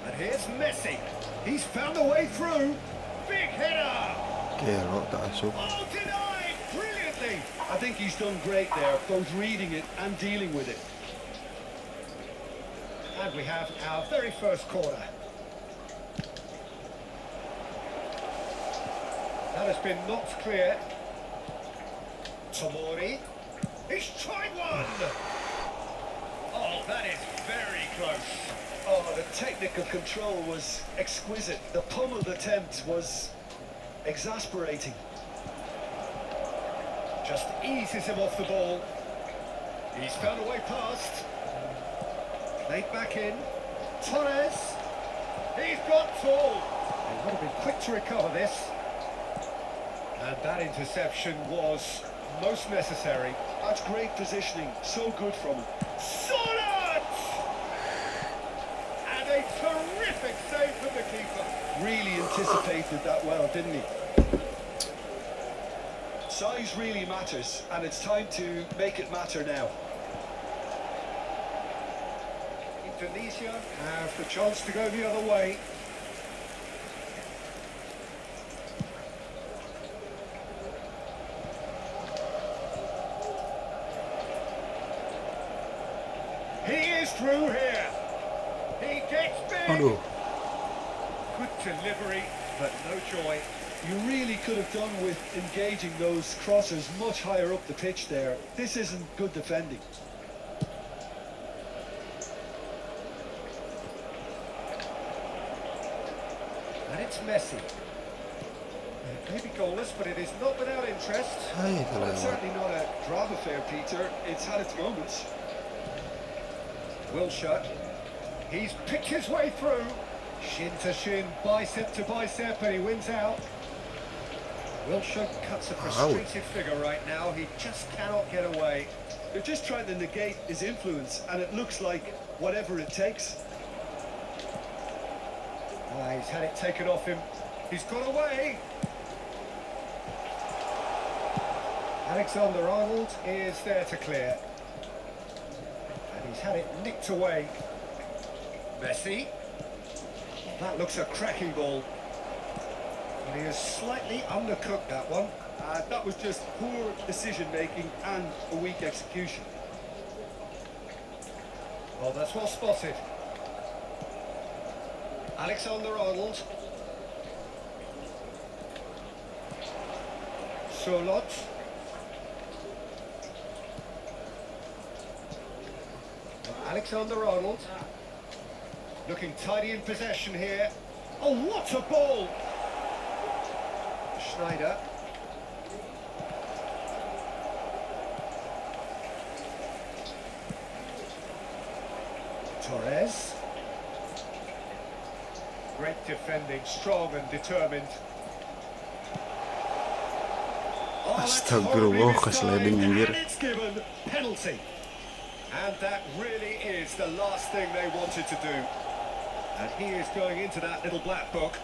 And here's Messi. He's found a way through. Big header. kelok tak asup. Oh, denied. Brilliantly. I think he's done great there, both reading it and dealing with it. And we have our very first corner. That has been knocked clear. Tomori. He's tried one. Oh, that is very close. Oh, the technical control was exquisite. The pummeled attempt was exasperating. Just eases him off the ball. He's found a way past. Played back in. Torres. He's got tall. He would have been quick to recover this. And that interception was most necessary. That's great positioning. So good from him. Solid! And a terrific save from the keeper. Really anticipated that well, didn't he? Size really matters, and it's time to make it matter now. Indonesia have the chance to go the other way. He is through here. He gets big. Aduh, Good delivery, but no joy. You really could have done with engaging those crossers much higher up the pitch there. This isn't good defending. And it's Messi. It may be goalless, but it is not without interest. hai It's kelewat. certainly not a grab affair, Peter. It's had its moments. Wilshere. He's picked his way through. Shin to shin, bicep to bicep, and he wins out. Wilshere cuts a frustrated figure right now. He just cannot get away. They're just trying to negate his influence, and it looks like whatever it takes. He's had it taken off him. He's got away. Alexander-Arnold is there to clear. And he's had it nicked away. Messi. That looks a cracking ball. And he has slightly undercooked that one. That was just poor decision-making and a weak execution. Oh, that's well spotted. Alexander-Arnold. Solot. Alexander-Arnold. Looking tidy in possession here. Oh, what a ball! Schneider. Torres. Great defending, strong and determined. Oh, that's Astagfirullah, horribly kesliding, misguided, anjir. and it's given penalty. And that really is the last thing they wanted to do. And he is going into that little black book.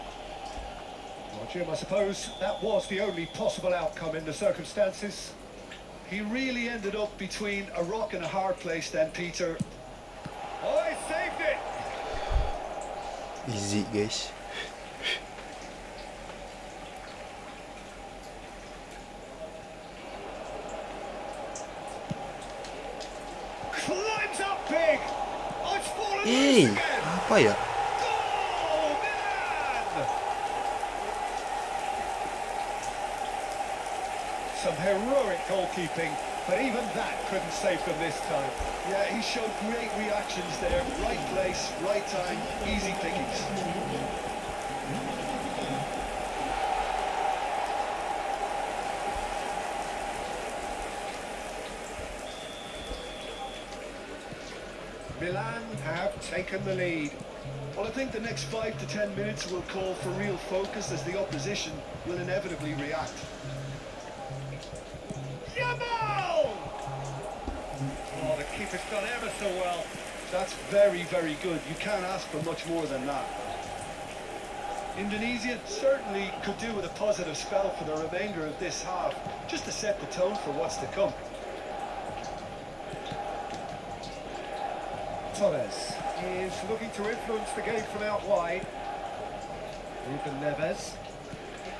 Well, Jim, I suppose that was the only possible outcome in the circumstances. He really ended up between a rock and a hard place then, Peter. Oh, he saved it! Easy guys. Climbs up big! Oh, it's fallen Ih, loose again! apa ya? Goal, Milan! Some heroic goalkeeping, but even that couldn't save them this time. Yeah, he showed great reactions there. Right place, right time, easy pickings. Milan have taken the lead. Well, I think the next 5 to 10 minutes will call for real focus as the opposition will inevitably react. Yamal! Oh, the keeper's done ever so well. That's very, very good. You can't ask for much more than that. Indonesia certainly could do with a positive spell for the remainder of this half, just to set the tone for what's to come. Torres is looking to influence the game from out wide. Ruben Neves.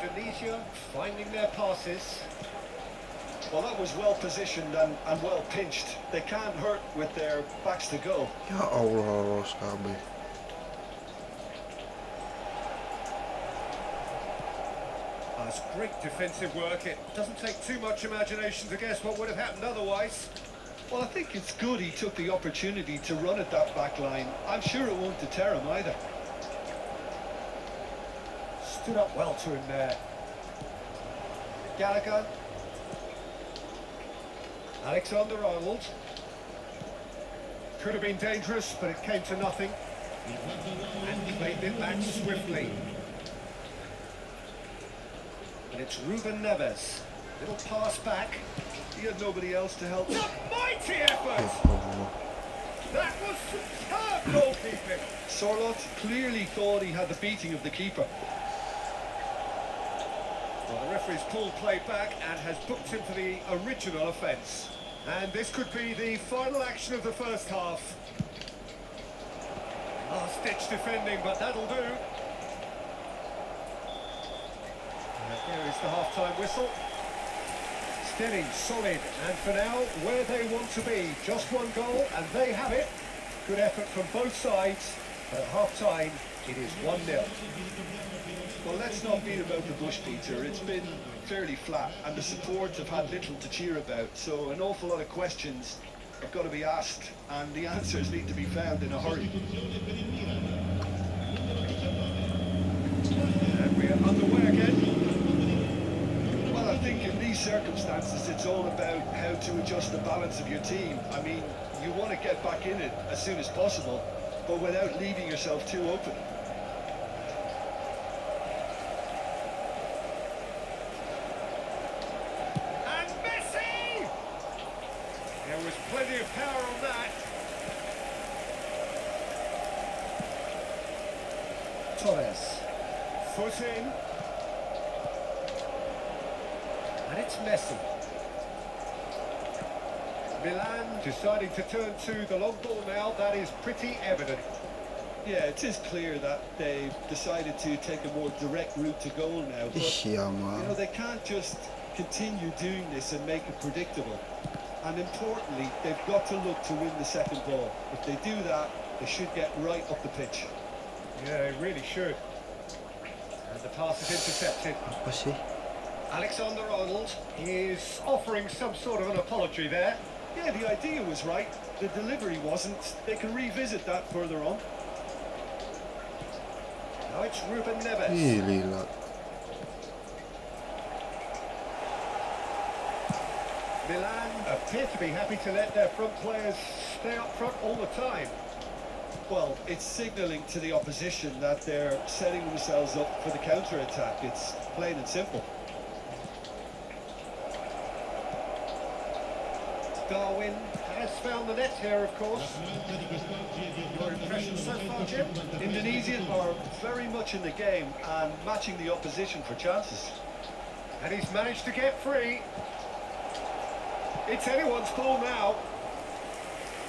Indonesia finding their passes. Well, that was well positioned and well pinched. They can't hurt with their backs to goal. Ya Allah, Skabe. That's great defensive work. It doesn't take too much imagination to guess what would have happened otherwise. Well, I think it's good he took the opportunity to run at that back line. I'm sure it won't deter him either. Stood up well to him there. Gallagher. Alexander-Arnold. Could have been dangerous, but it came to nothing. And played it back swiftly. And it's Ruben Neves. Little pass back. He had nobody else to help him. A mighty effort! That was superb goalkeeping. Sorloth clearly thought he had the beating of the keeper. Well, the referee's pulled play back and has booked him for the original offence. And this could be the final action of the first half. Last-ditch defending, but that'll do. And there is the half-time whistle. Steady, solid, and for now, where they want to be. Just one goal, and they have it. Good effort from both sides, but at half-time, it is 1-0. Well, let's not beat about the bush, Peter. It's been fairly flat, and the support have had little to cheer about. So an awful lot of questions have got to be asked, and the answers need to be found in a hurry. And we are underway again. Well, I think in these circumstances, it's all about how to adjust the balance of your team. I mean, you want to get back in it as soon as possible, but without leaving yourself too open. And Messi! There was plenty of power on that. Torres. Foot in. And it's Messi. Milan deciding to turn to the long ball now. That is pretty evident. Yeah, it is clear that they've decided to take a more direct route to goal now. But, Ih, ya man. they can't just continue doing this and make it predictable. And importantly, they've got to look to win the second ball. If they do that, they should get right up the pitch. Yeah, they really should. And the pass is intercepted. Apa sih? Alexander-Arnold is offering some sort of an apology there. Yeah, the idea was right. The delivery wasn't. They can revisit that further on. Now it's Ruben Neves. Ih, lilat. Milan appear to be happy to let their front players stay up front all the time. Well, it's signalling to the opposition that they're setting themselves up for the counter-attack. It's plain and simple. Darwin has found the net here, of course. Your impression so far, Jim? Indonesia are very much in the game and matching the opposition for chances. And he's managed to get free. It's anyone's ball now.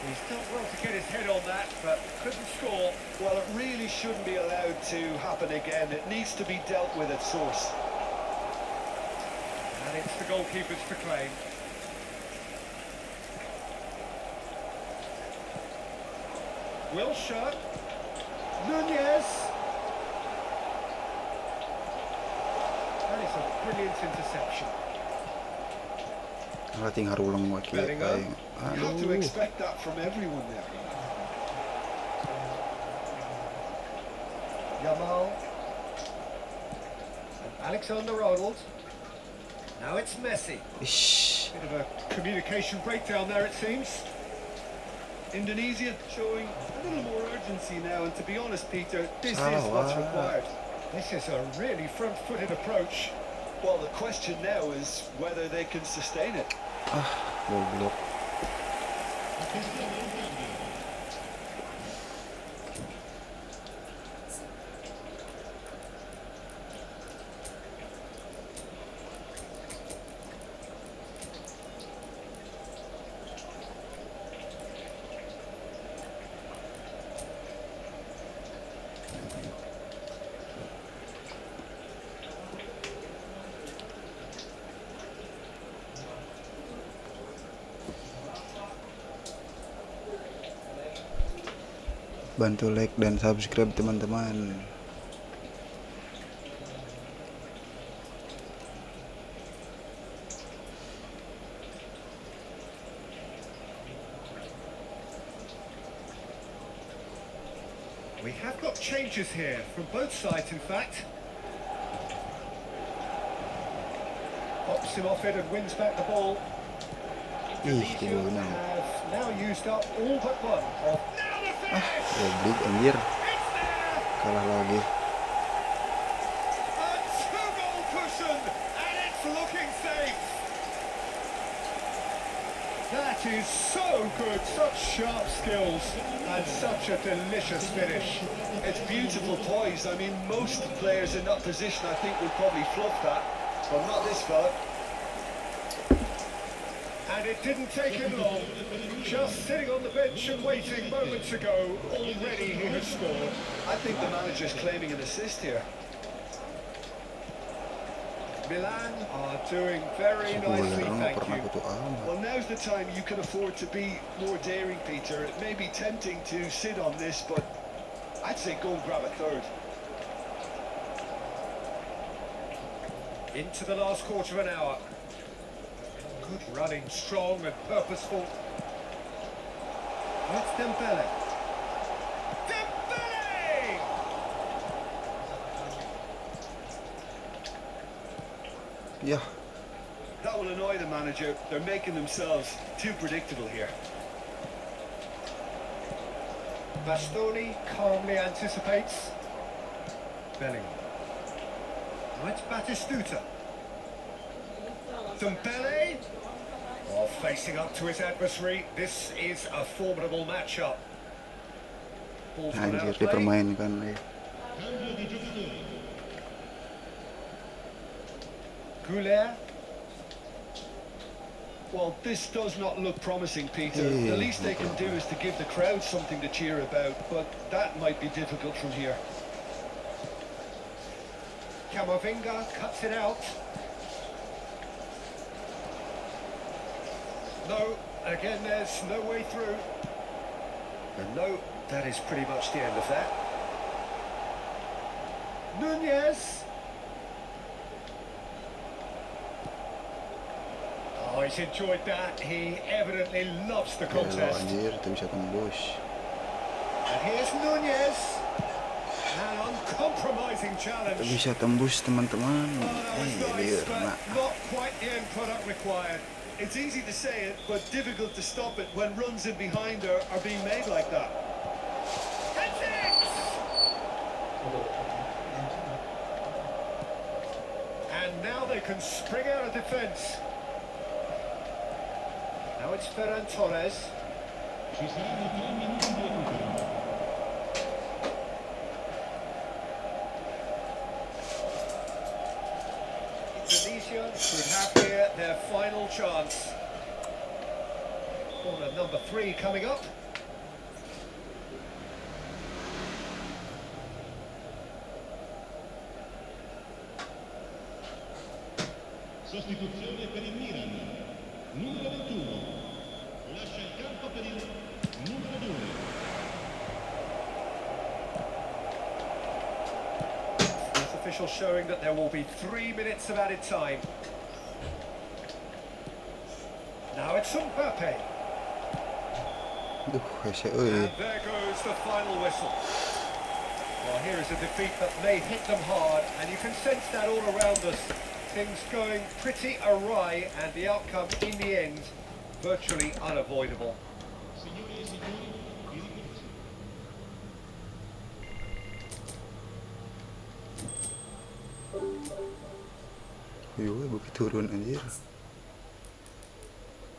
He's done well to get his head on that, but couldn't score. Well, it really shouldn't be allowed to happen again. It needs to be dealt with at source. And it's the goalkeepers to claim. Wilshire. Nunez. That is a brilliant interception. Rating harulang mo kay. Bellingham. You have to Aduh. expect that from everyone there. Yamal. And Alexander-Arnold. Now it's Messi. Ish. Bit of a communication breakdown there, it seems. Indonesia showing a little more urgency now, and to be honest, Peter, this Salah, is what's wah. required. This is a really front-footed approach. Well, the question now is whether they can sustain it. Goblok. Attenzione al cambio. Bantu like dan subscribe teman-teman. We have got changes here from both sides, in fact. Pops him off it and wins back the ball. Divisi gimana? have now used up all but one of... Now the finish! Goblok anjir. It's there! Kalah lagi. A two-goal cushion, and it's looking safe. That is so good, such sharp skills, and such a delicious finish. It's beautiful poise. I mean, most players in that position, I think, would probably fluff that, but not this fella. And it didn't take him long. Just sitting on the bench and waiting moments ago, already he has scored. I think the manager's claiming an assist here. Milan are doing very nicely, thank you. Well, now's the time you can afford to be more daring, Peter. It may be tempting to sit on this, but I'd say go and grab a third. Into the last quarter of an hour. Good running, strong and purposeful. It's Dembele. Dembele! Yeah. That will annoy the manager. They're making themselves too predictable here. Bastoni calmly anticipates. Bellingham. Now it's Batistuta. Dembele. Oh, facing up to his adversary. This is a formidable matchup. Ball's gone out Anjir of play. dipermainkan ya. Cambio di giocatori. Goulet. Well, this does not look promising, Peter. The least they can do is to give the crowd something to cheer about, but that might be difficult from here. Camavinga cuts it out. No, again there's no way through. And no, that is pretty much the end of that. Nunez. Oh, he's enjoyed that. He evidently loves the Gelo contest. anjir, itu bisa tembus. And here's Nunez. An uncompromising challenge. Itu bisa tembus teman-teman. Oh, that was nice, Liur, but nak. not quite the end product required. It's easy to say it, but difficult to stop it when runs in behind are being made like that. That's it! And now they can spring out of defence. Now it's Ferran Torres. Ci saranno 3 minuti di recupero. Indonesia could have here their final chance. Corner number 3 coming up. Sostituzione per il Milan. Numero 21. Lascia il campo per il numero 2. This official showing that there will be 3 minutes of added time. Now it's Pakai. Duh, hese And euy. there goes the final whistle. Well, here is a defeat that may hit them hard, and you can sense that all around us. Things going pretty awry, and the outcome in the end virtually unavoidable. Signori signori, vi ringrazio. Yoi, bukit turun anjir.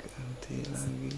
Ganti lagi.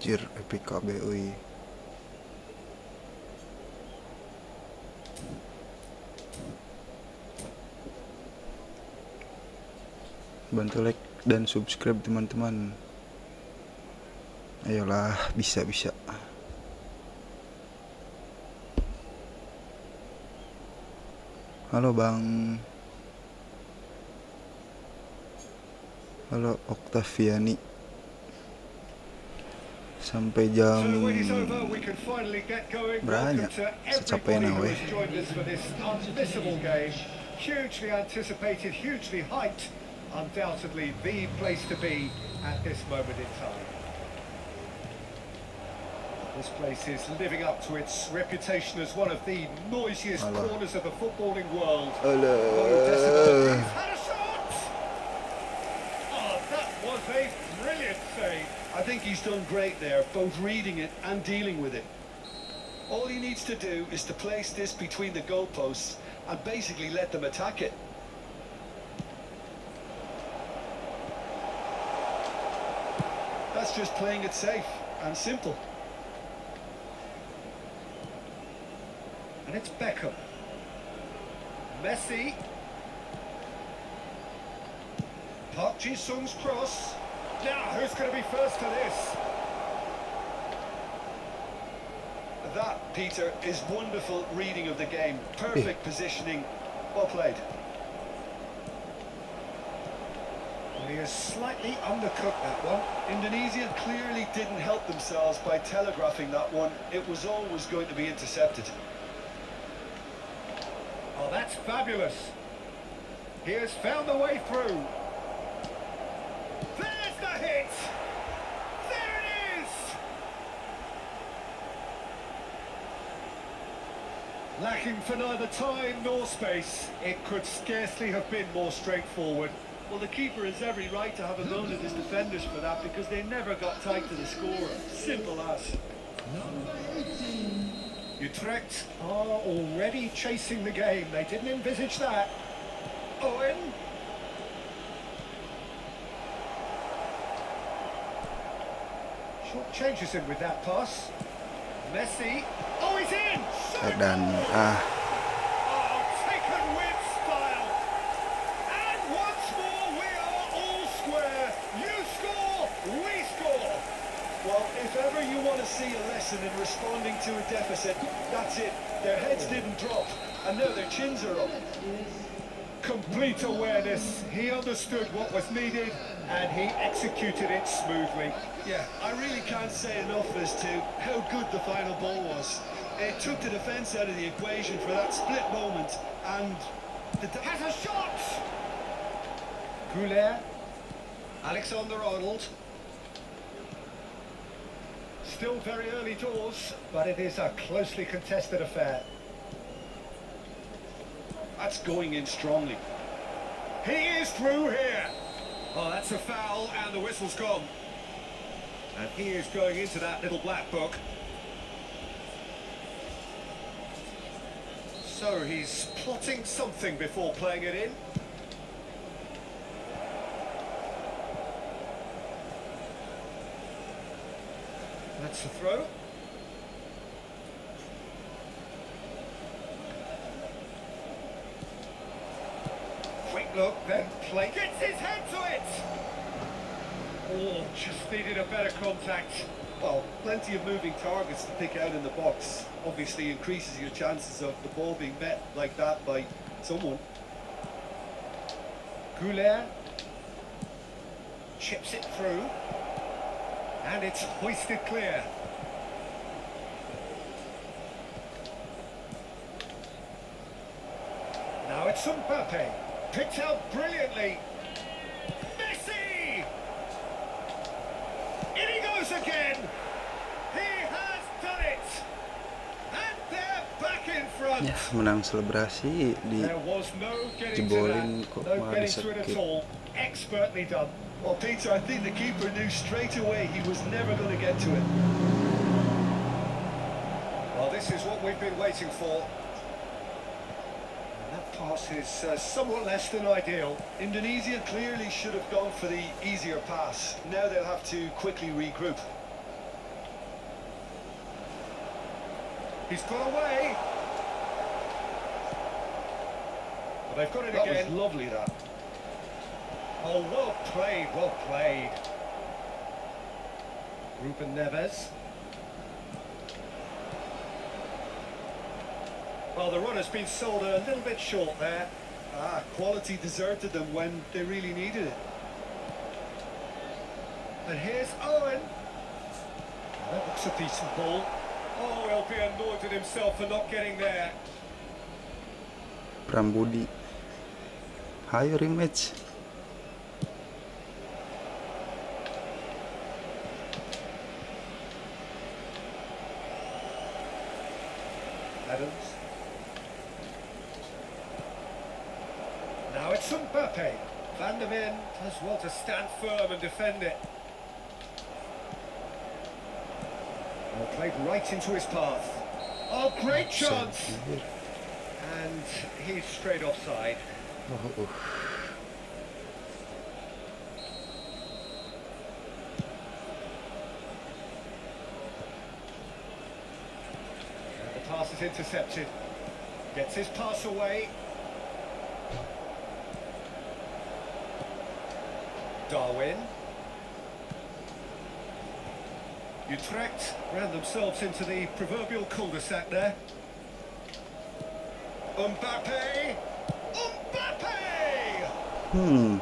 Anjir, epic KB euy. Bantu like dan subscribe teman-teman. Ayolah, bisa. Halo Bang. Halo Oktaviani. Sampai jam So the wait is over. We can finally get going. beranya Welcome to secapeknya everybody who we. has joined us for this unmissable game. Hugely anticipated, hugely hyped. Undoubtedly the place to be at this moment in time. This place is living up to its reputation as one of the noisiest Alah. corners of the footballing world. Alah. He's had a shot! Oh, that was a brilliant save. I think he's done great there, both reading it and dealing with it. All he needs to do is to place this between the goalposts and basically let them attack it. That's just playing it safe and simple. And it's Beckham. Messi. Park Ji-sung's cross. Now, who's going to be first to this? That, Peter, is wonderful reading of the game. Perfect positioning. Well played. Well, he has slightly undercooked that one. Indonesia clearly didn't help themselves by telegraphing that one. It was always going to be intercepted. Oh, that's fabulous. He has found the way through. There's the hit! There it is! Lacking for neither time nor space, it could scarcely have been more straightforward. Well, the keeper has every right to have a moan at his defenders for that because they never got tight to the scorer. Simple as. Utrecht are already chasing the game. They didn't envisage that. Owen. Short changes him with that pass. Messi. Oh, he's in! Dan Oh, taken with style. And once more, we are all square. You score, we score. Well, if ever you want to see a lesson in responding to a deficit. That's it. Their heads didn't drop, and now their chins are up. Complete awareness. He understood what was needed and he executed it smoothly. Yeah, I really can't say enough as to how good the final ball was. It took the defence out of the equation for that split moment, and Has a shot! Goulet. Alexander-Arnold. Still very early doors, but it is a closely contested affair. that's going in strongly. He is through here. Oh, that's a foul, and the whistle's gone. And he is going into that little black book. So he's plotting something before playing it in. That's the throw. Quick look, then play. Gets his head to it! Oh, just needed a better contact. Well, plenty of moving targets to pick out in the box. Obviously increases your chances of the ball being met like that by someone. Goulet chips it through, and it's hoisted clear. Now it's Pakai, picked out brilliantly. Messi! In he goes again. He has done it, and they're back in front. Ya, menang selebrasi There was no getting to dijebolin that, kok no malah getting to it at disakit. all. Expertly done. Well, Peter, I think the keeper knew straight away he was never going to get to it. Well, this is what we've been waiting for. And that pass is somewhat less than ideal. Indonesia clearly should have gone for the easier pass. Now they'll have to quickly regroup. He's got away. But they've got it That again. was lovely, that. Oh, well played, well played. Ruben Neves. Well, the run has been sold a little bit short there. Quality deserted them when they really needed it. And here's Owen. That looks a decent ball. Oh, he'll be annoyed at himself for not getting there. Prambudi. Hayo rematch. Adams. Now it's Pakai. Van der Ven does well to stand firm and defend it. Well, played right into his path. Oh, great chance! And he's straight offside. Oh. And the pass is intercepted. Gets his pass away. Darwin. Utrecht ran themselves into the proverbial cul-de-sac there. Mbappe! Mbappe!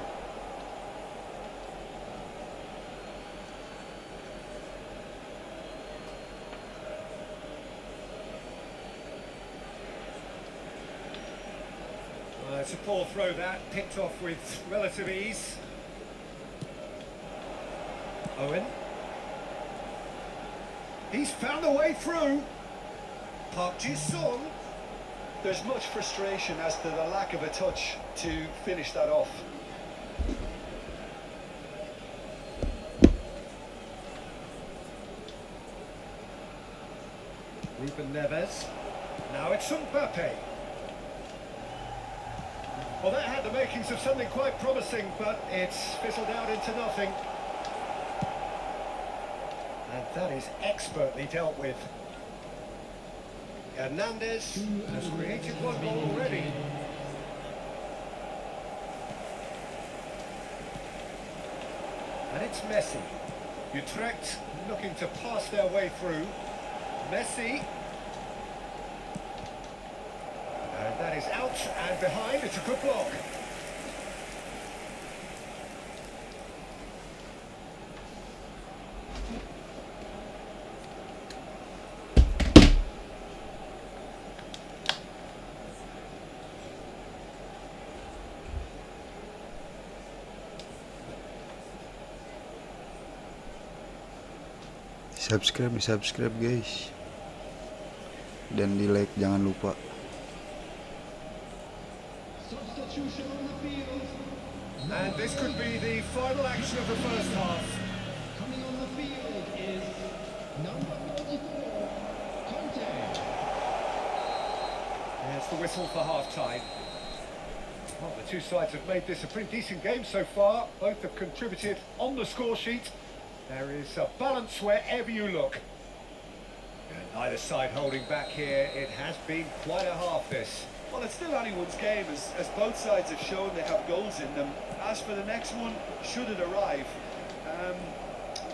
It's a poor throw that, picked off with relative ease. Owen. He's found a way through. Park Ji-sung. There's much frustration as to the lack of a touch to finish that off. Ruben Neves. Now it's Mbappe. Well, that had the makings of something quite promising, but it's fizzled out into nothing. And that is expertly dealt with. Hernandez has created one goal already. And it's Messi. Utrecht looking to pass their way through. Messi. And that is out and behind. It's a good block. Di subscribe guys, dan di like jangan lupa. Substitution on the field. And this could be the final action of the first half. Coming on the field is number 44, Conte. There's the whistle for half-time. Well, the two sides have made this a pretty decent game so far. Both have contributed on the score sheet. There is a balance wherever you look. And neither side holding back here. It has been quite a half, this. Well, it's still anyone's game, as both sides have shown they have goals in them. As for the next one, should it arrive,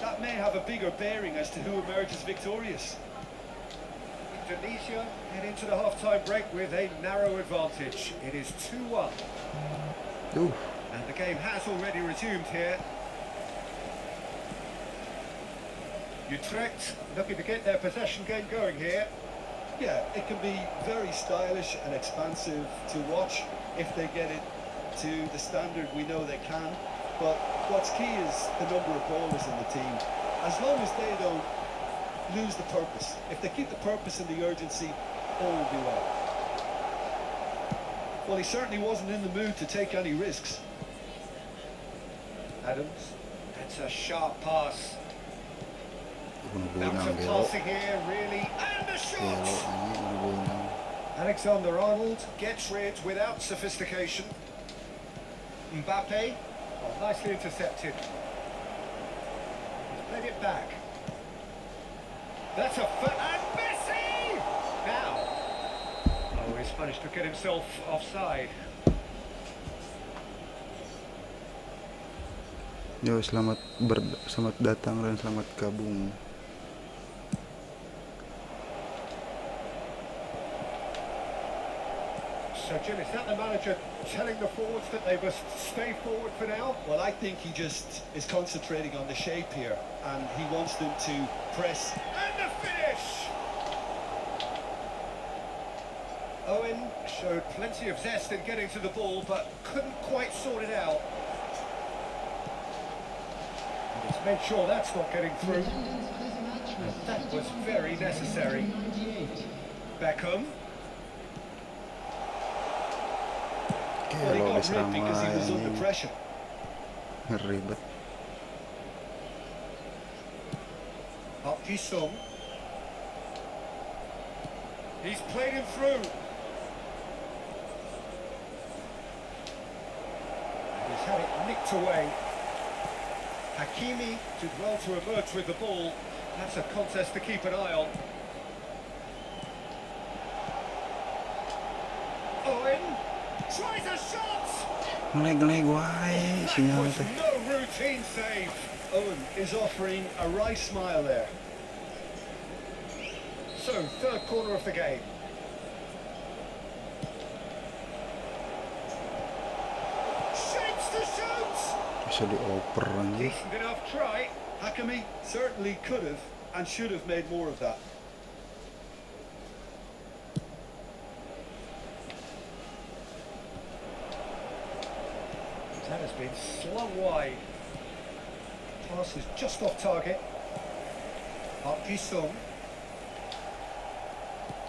that may have a bigger bearing as to who emerges victorious. Indonesia head into the half-time break with a narrow advantage. It is 2-1. Duh, And the game has already resumed here. Utrecht looking to get their possession game going here. Yeah, it can be very stylish and expansive to watch if they get it to the standard we know they can. But what's key is the number of ballers in the team. As long as they don't lose the purpose, if they keep the purpose and the urgency, all will be well. Well, he certainly wasn't in the mood to take any risks. Adams, that's a sharp pass. udah Bounce of gelo. passing here, really, and a Gelo shot! ini udah. Alexander-Arnold gets rid without sophistication. Mbappe, well, nicely intercepted. He's played it back. That's a and Messi! Now, oh, he's managed to get himself offside. Yo, selamat datang dan selamat gabung. So, Jim, is that the manager telling the forwards that they must stay forward for now? Well, I think he just is concentrating on the shape here, and he wants them to press. And the finish! Owen showed plenty of zest in getting to the ball, but couldn't quite sort it out. And he's made sure that's not getting through. And that was very necessary. Beckham. Well, he Gelo got rid diserang because he was under lagi. pressure. Ngeri banget. Park Ji-sung. He's played him through. And he's had it nicked away. Hakimi did well to emerge with the ball. That's a contest to keep an eye on. Owen tries a shot! Ngelag wae That sinyal was teh. no routine save. Owen is offering a wry smile there. So, third corner of the game. Shapes to shoot! Bisa dioper anjir. Decent enough try. Hakimi certainly could have and should have made more of that. That has been slung wide. Pass is just off target. Park Ji-sung.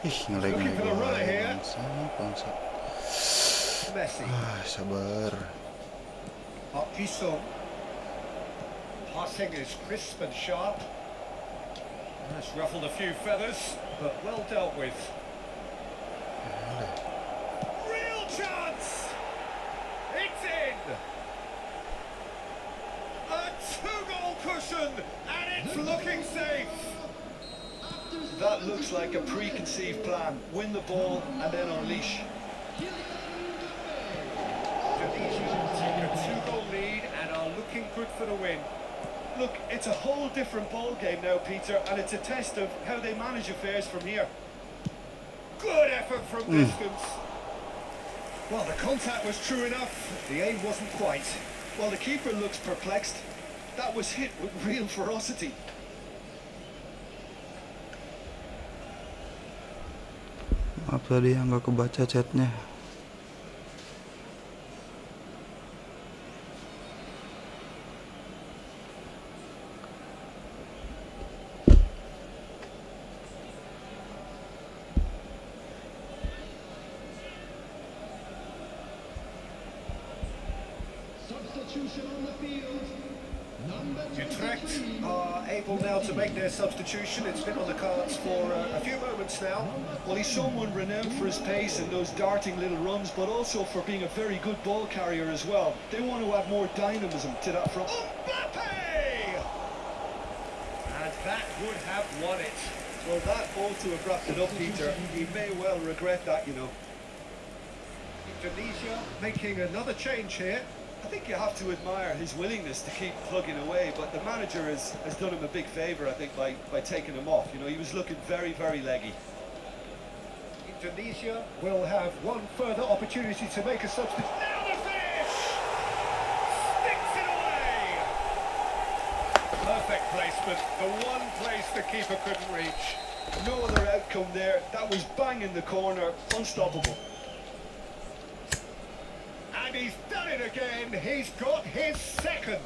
Ih, ngelag Looking for the runner wae. here. Bangsa. Messi. Sabar. Park Ji-sung. Passing is crisp and sharp. That's ruffled a few feathers, but well dealt with. Real chance! It's in! A two-goal cushion, and it's looking safe! That looks like a preconceived plan. Win the ball and then unleash. Tunisia take a two-goal lead and are looking good for the win. Look, it's a whole different ball game now, Peter, and it's a test of how they manage affairs from here. Good effort from distance. Well, the contact was true enough. The aim wasn't quite. Well, the keeper looks perplexed. That was hit with real ferocity. Maaf tadi yang nggak kebaca chatnya. Substitution on the field. Number Utrecht 23. are able now to make their substitution. It's been on the cards for a few moments now. Well, he's someone renowned for his pace and those darting little runs, but also for being a very good ball carrier as well. They want to add more dynamism to that front. Mbappe! And that would have won it. Well, that ought to have wrapped it up, Peter. He may well regret that, you know. Indonesia making another change here. I think you have to admire his willingness to keep plugging away, but the manager has done him a big favour, I think, by taking him off. You know, he was looking very, very leggy. Indonesia will have one further opportunity to make a substitution. Now the finish! Sticks it away! Perfect placement. The one place the keeper couldn't reach. No other outcome there. That was bang in the corner, unstoppable. And he's done it again. He's got his second.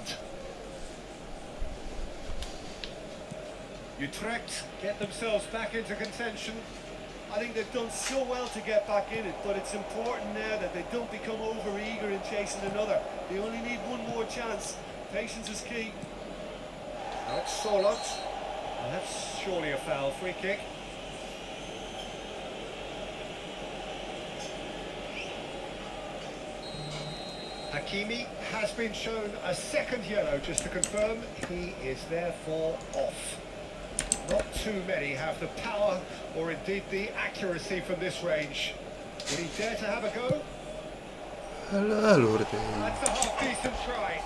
Utrecht get themselves back into contention. I think they've done so well to get back in it, but it's important now that they don't become over-eager in chasing another. They only need one more chance. Patience is key. That's Solot. That's surely a foul. Free kick. Hakimi has been shown a second yellow, just to confirm. He is therefore off. Not too many have the power or indeed the accuracy from this range. Would he dare to have a go? Halo, That's a half-decent try.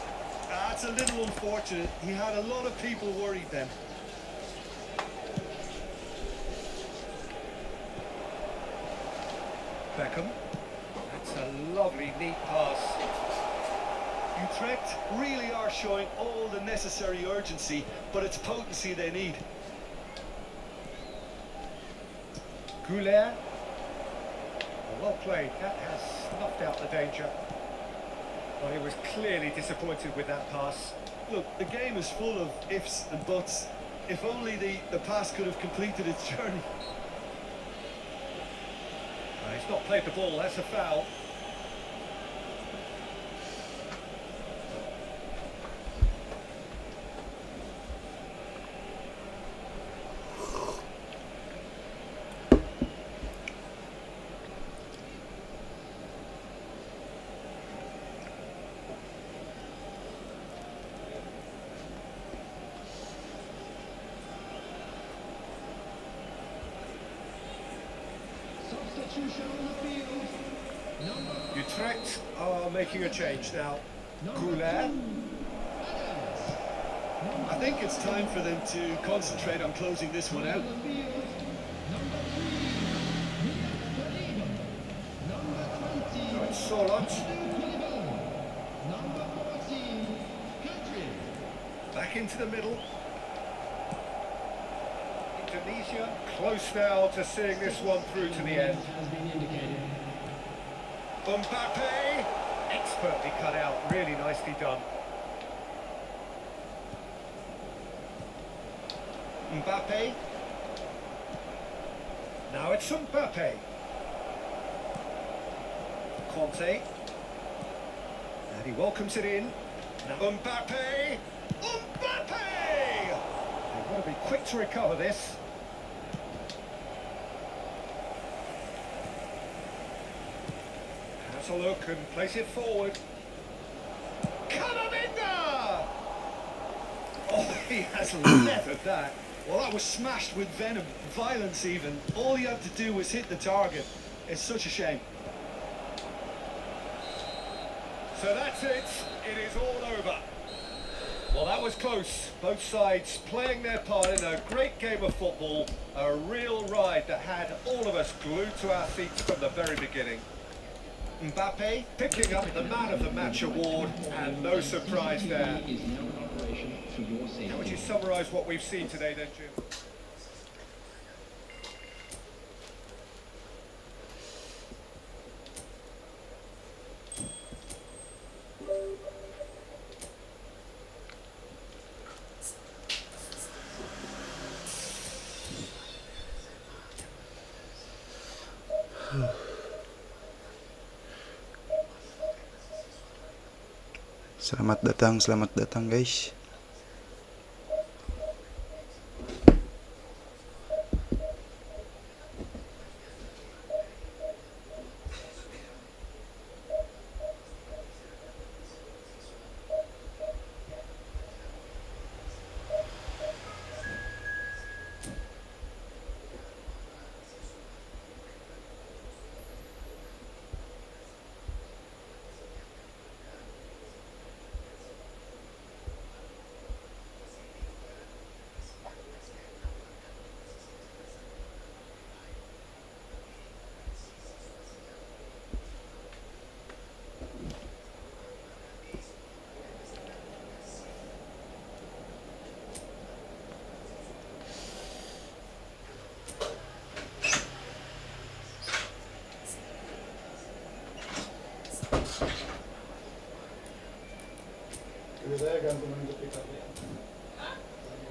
That's a little unfortunate. He had a lot of people worried then. Beckham. That's a lovely, neat pass. Utrecht really are showing all the necessary urgency, but it's potency they need. Goulet. Well played. That has snuffed out the danger. But he was clearly disappointed with that pass. Look, the game is full of ifs and buts. If only the pass could have completed its journey. He's not played the ball. That's a foul. Substitution on the field. Number Utrecht are making a change now. Goulet. I think it's time for them to concentrate on closing this one out. on the field. Number 3. Number 20. It's Solot. Number 14. Country. Back into the middle. Indonesia close now to seeing this one through to the end. Has been indicated. Mbappe, expertly cut out, really nicely done. Mbappe. Now it's Mbappe. Conte. And he welcomes it in. Now Mbappe. Mbappe! They've got to be quick to recover this. Has a look and place it forward. Camavinga! Oh, he has leathered that. Well, that was smashed with venom, violence even. All you had to do was hit the target. It's such a shame. So that's it. It is all over. Well, that was close. Both sides playing their part in a great game of football. A real ride that had all of us glued to our seats from the very beginning. Mbappe picking up the Man of the Match award, and no surprise there. How would you summarise what we've seen today then, Jim? Selamat datang guys.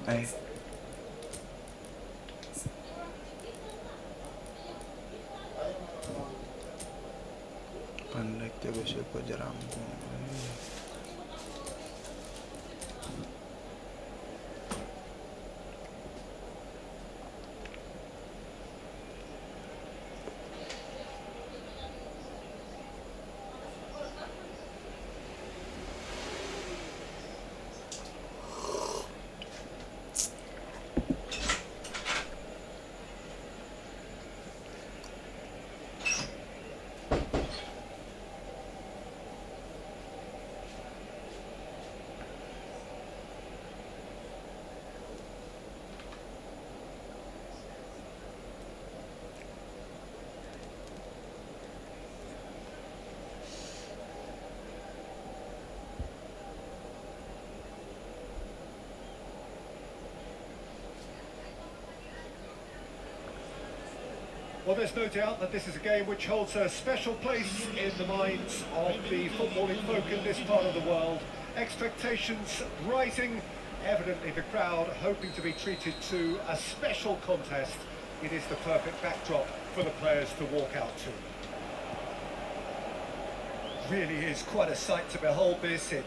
Ay. Pandai jago siapa jarang. Well, there's no doubt that this is a game which holds a special place in the minds of the footballing folk in this part of the world. Expectations rising, evidently the crowd hoping to be treated to a special contest. It is the perfect backdrop for the players to walk out to. Really is quite a sight to behold this. It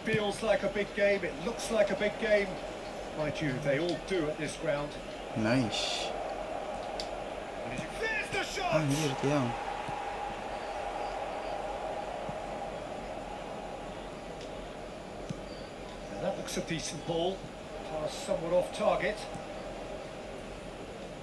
feels like a big game, it looks like a big game. Mind you, they all do at this ground. Nice. There's the shot! Anjir, tiang. Now that looks a decent ball. Pass somewhat off target.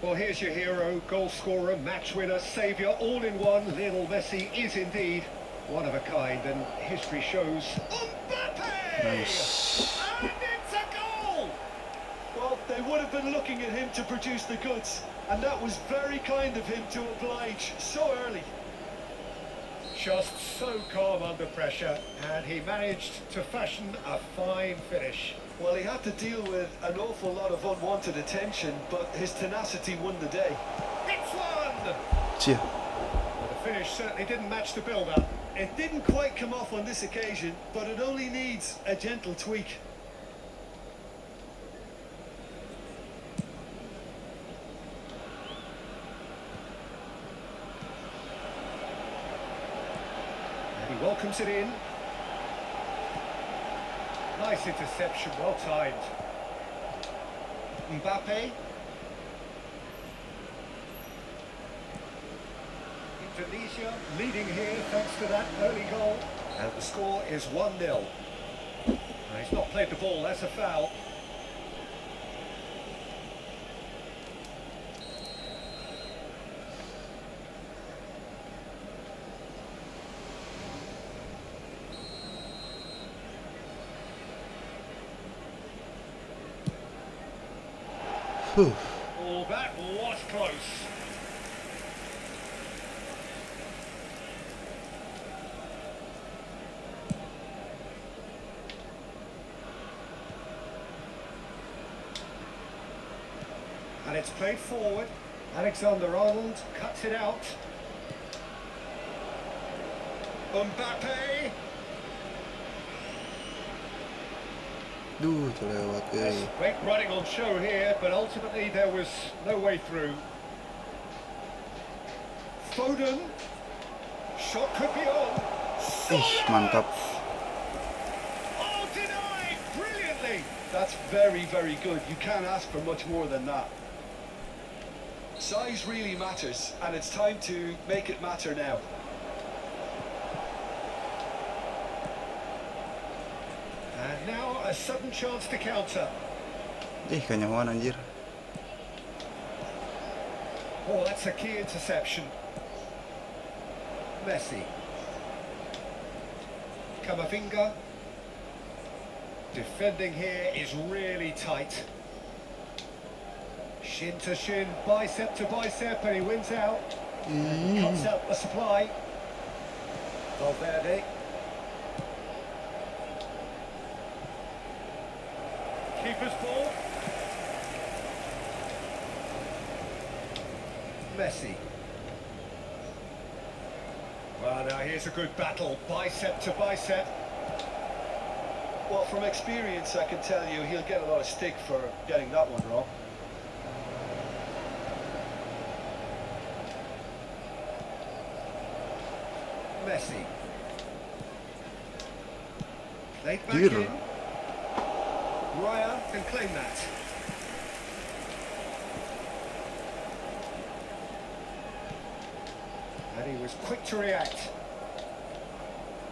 Well, here's your hero, goal scorer, match winner, saviour, all in one. Lionel Messi is indeed one of a kind, and history shows. Mbappe! Nice. And it's a goal! Well, they would have been looking at him to produce the goods, and that was very kind of him to oblige so early. Just so calm under pressure, and he managed to fashion a fine finish. Well, he had to deal with an awful lot of unwanted attention, but his tenacity won the day. It's one! Cia. Well, the finish certainly didn't match the build-up. It didn't quite come off on this occasion, but it only needs a gentle tweak. And he welcomes it in. Nice interception, well timed. Mbappe. Indonesia leading here thanks to that early goal. And the score is 1-0. He's not played the ball, that's a foul. Huh. Oh, that was close. And it's played forward. Alexander-Arnold cuts it out. Mbappe. Duh, terlewat Yes, great running on show here, but ultimately there was no way through. Foden. Shot could be on. Mantap. Oh, denied! Brilliantly! That's very, very good. You can't ask for much more than that. Size really matters, and it's time to make it matter now. And now a sudden chance to counter. Kenyawan anjir. Oh, that's a key interception. Messi. Camavinga. Defending here is really tight. Shin to shin, bicep to bicep, and he wins out. And cuts out the supply. Valverde. Keeper's ball. Messi. Well, now here's a good battle, bicep to bicep. Well, from experience, I can tell you he'll get a lot of stick for getting that one wrong. Messi. Played back Dear. in. Raya can claim that. And he was quick to react.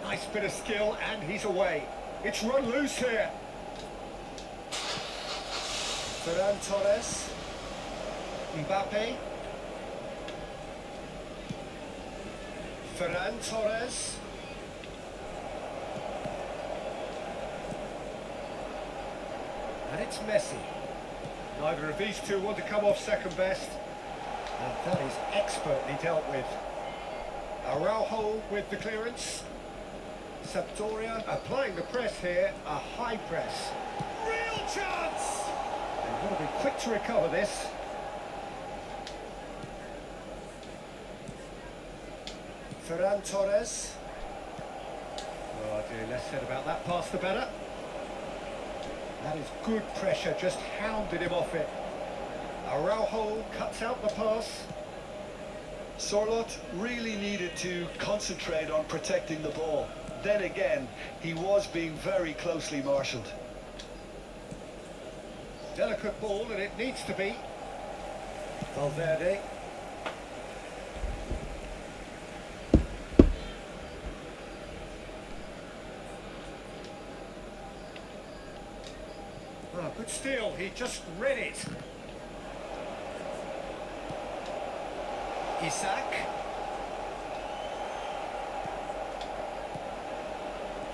Nice bit of skill, and he's away. It's run loose here. Ferran Torres. Mbappe. Ferran Torres. And it's Messi. Neither of these two want to come off second best. And that is expertly dealt with. Araujo with the clearance. Sampdoria applying the press here, a high press. Real chance! They've got to be quick to recover this. Ferran Torres. Oh dear, less said about that pass the better. That is good pressure, just hounded him off it. Araujo cuts out the pass. Sorloth really needed to concentrate on protecting the ball. Then again, he was being very closely marshalled. Delicate ball, and it needs to be. Valverde. Oh, good steal, he just read it. Isak.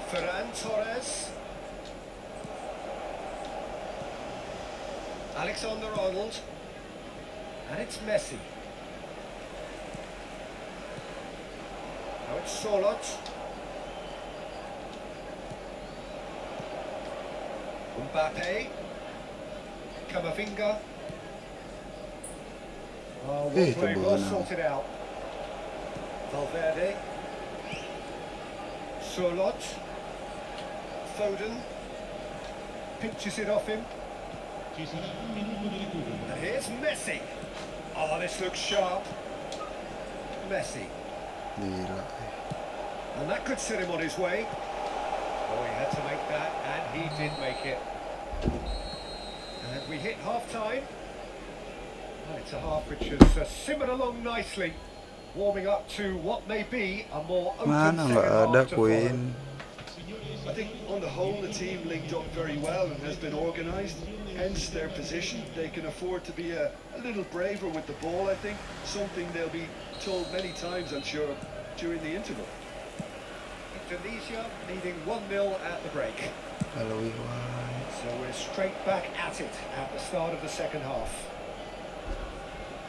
Ferran Torres. Alexander-Arnold. And it's Messi. Now it's Sorloth. Mbappe. Camavinga. Oh, well played, well sorted out. Valverde. Sorloth. Foden. Pinches it off him. Ci sarà un minuto di recupero. And here's Messi. Oh, this looks sharp. Messi. Gila. And that could set him on his way. Oh, he had to make that, and he did make it. And we hit half-time. Oh, it's a half which has simmered along nicely, warming up to what may be a more open Mana second nggak ada half to follow. Queen. I think on the whole the team linked up very well and has been organised, hence their position. They can afford to be a little braver with the ball, I think, something they'll be told many times, I'm sure, during the interval. Indonesia leading 1-0 at the break. Kalau Iwan. So we're straight back at it at the start of the second half.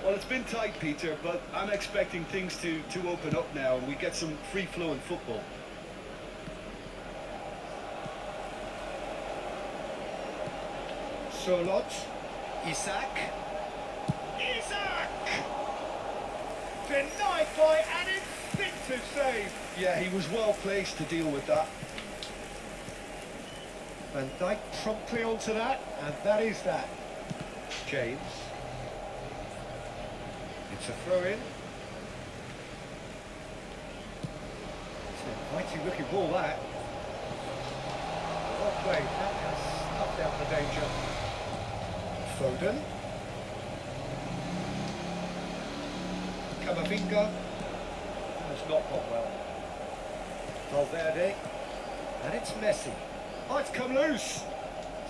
Well, it's been tight, Peter, but I'm expecting things to open up now and we get some free-flowing football. Solot. Isak. Denied by an instinctive save. Yeah, he was well placed to deal with that. Van Dijk promptly onto that, and that is that. James. It's a throw-in. It's an inviting looking ball, that. Well played, that has snuffed out the danger. Foden. Camavinga has not gone well. Valverde. And it's Messi. Oh, it's come loose.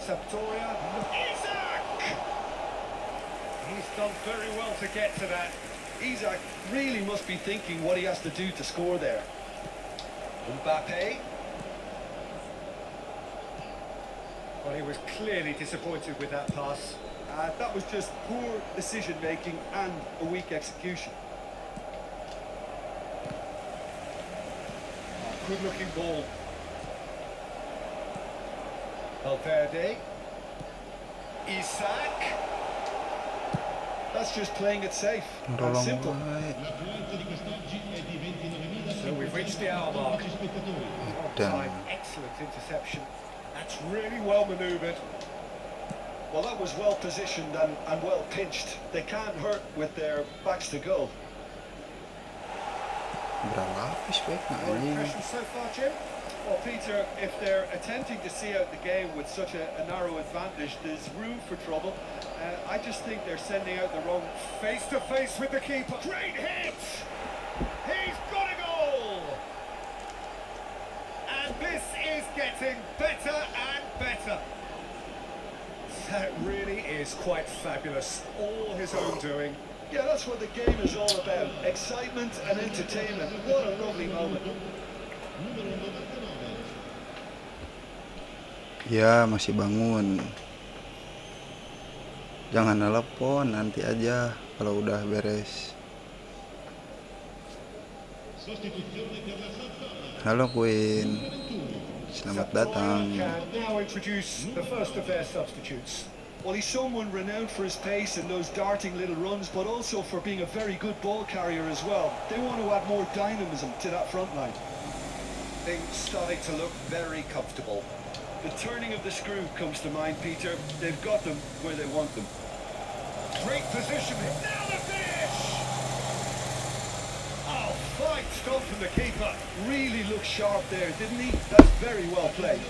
Sampdoria. Isak! He's done very well to get to that. Isak really must be thinking what he has to do to score there. Mbappe. Well, he was clearly disappointed with that pass. That was just poor decision-making and a weak execution. Good looking ball. Valverde. Isak. That's just playing it safe. And Tolong simple. wae. L'affluenza di quest'oggi è di 29.000 So we've reached the hour mark. spettatori. Time, excellent interception. That's really well manoeuvred. Well, that was well positioned and well pinched. They can't hurt with their backs to goal. Berlapis baik Your anjing. impressions so far, Jim? Well, Peter, if they're attempting to see out the game with such a narrow advantage, there's room for trouble. I just think they're sending out the wrong... Face to face with the keeper. Great hit! He's got a goal! And this is getting better and better. That really is quite fabulous. All his own doing. Yeah, that's what the game is all about. Excitement and entertainment. What a lovely moment. Ya, masih bangun. Jangan telepon, nanti aja kalau udah beres. Sostituzione per la Sampdoria. Halo Queen. Selamat datang. Can now introduce the first of their substitutes. Well, he's someone renowned for his pace and those darting little runs, but also for being a very good ball carrier as well. They want to add more dynamism to that front line. Things starting to look very comfortable. The turning of the screw comes to mind, Peter. They've got them where they want them. Great position. Now the finish! Oh, fine stop from the keeper. Really looked sharp there, didn't he? That's very well played.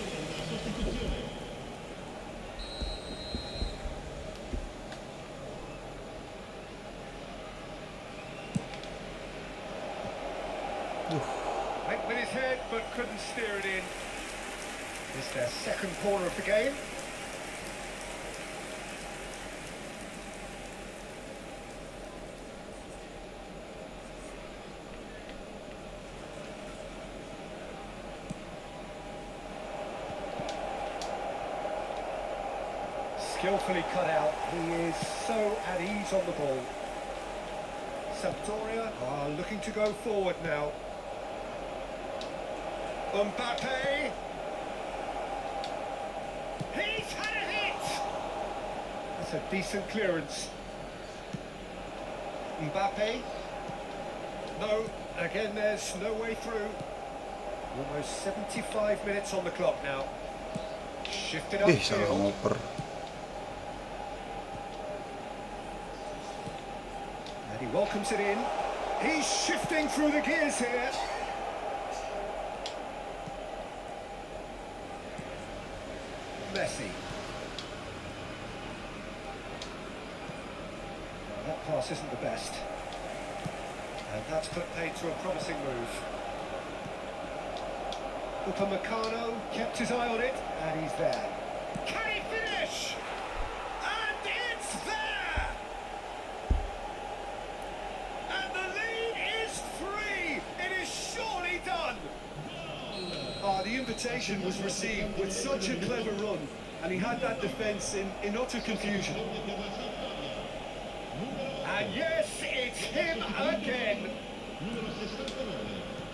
Went with his head, but couldn't steer it in. It's their second corner of the game. Skillfully cut out. He is so at ease on the ball. Sampdoria are looking to go forward now. Mbappe. He's had a hit. That's a decent clearance. Mbappe. No, again there's no way through. Almost 75 minutes on the clock now. Shifted Salah upfield. ngoper. And he welcomes it in. He's shifting through the gears here. Messi. Well, that pass isn't the best. And that's put paid to a promising move. Upamecano kept his eye on it, and he's there. Can he finish? And it's there! And the lead is 3! It is surely done! The invitation was received with such a clever run, and he had that defence in utter confusion. And yes, it's him again. Numero 69.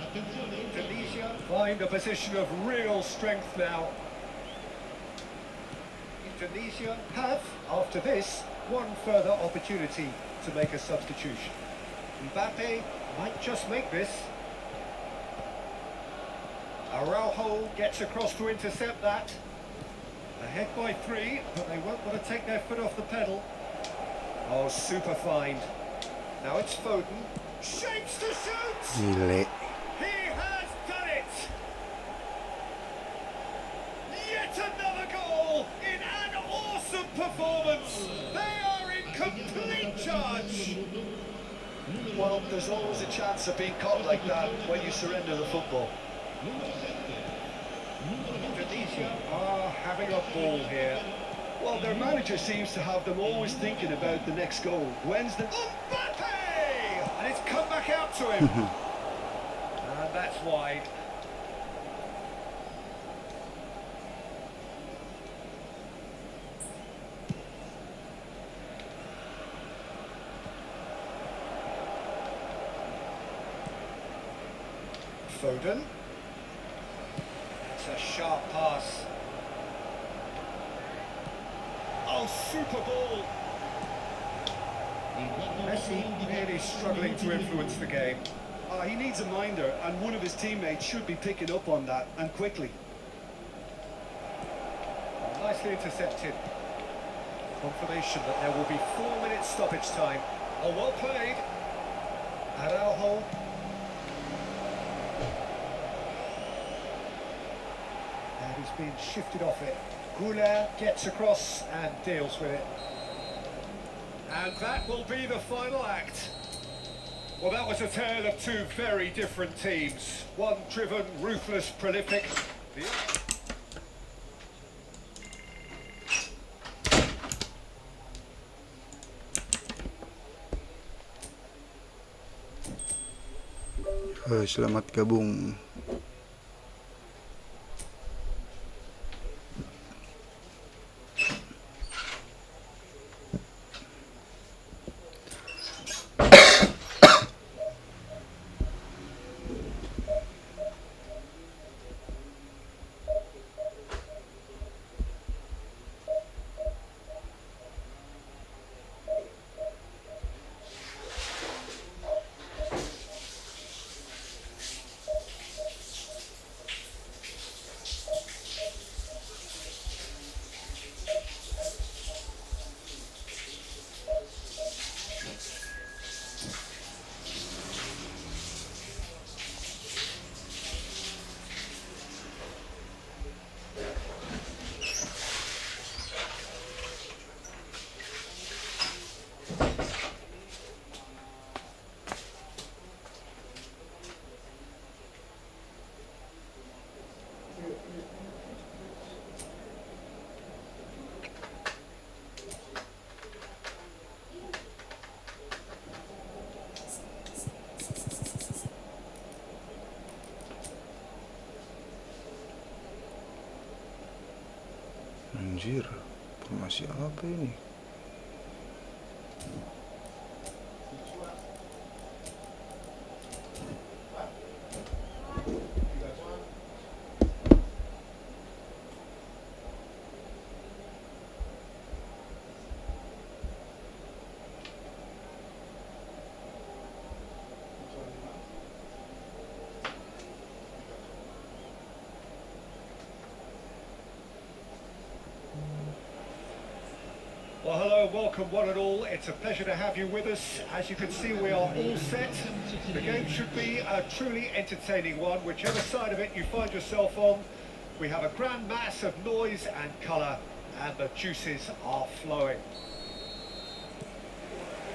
Attenzione. Tunisia find a position of real strength now. Indonesia have, after this, one further opportunity to make a substitution. Mbappe might just make this. Araujo gets across to intercept that. Ahead by 3, but they won't want to take their foot off the pedal. Oh, super find. Now it's Foden. Shapes to shoot! Gile. He has done it! Yet another goal in an awesome performance! They are in complete charge! Well, there's always a chance of being caught like that when you surrender the football. Indonesia are having a ball here. Well, their manager seems to have them always thinking about the next goal. When's the... Mbappe! And it's come back out to him. And that's wide. Foden. It's a sharp pass. Oh, super ball. Messi really struggling to influence the game. He needs a minder, and one of his teammates should be picking up on that, and quickly. Nicely intercepted. Confirmation that there will be 4 minutes stoppage time. Oh, well played. Araujo. And he's been shifted off it. Goulart gets across and deals with it. And that will be the final act. Well, that was a tale of two very different teams. One driven, ruthless, prolific. The Selamat gabung. Anjir, informasi apa ini? Well, hello, welcome one and all. It's a pleasure to have you with us. As you can see, we are all set. The game should be a truly entertaining one, whichever side of it you find yourself on. We have a grand mass of noise and colour, and the juices are flowing.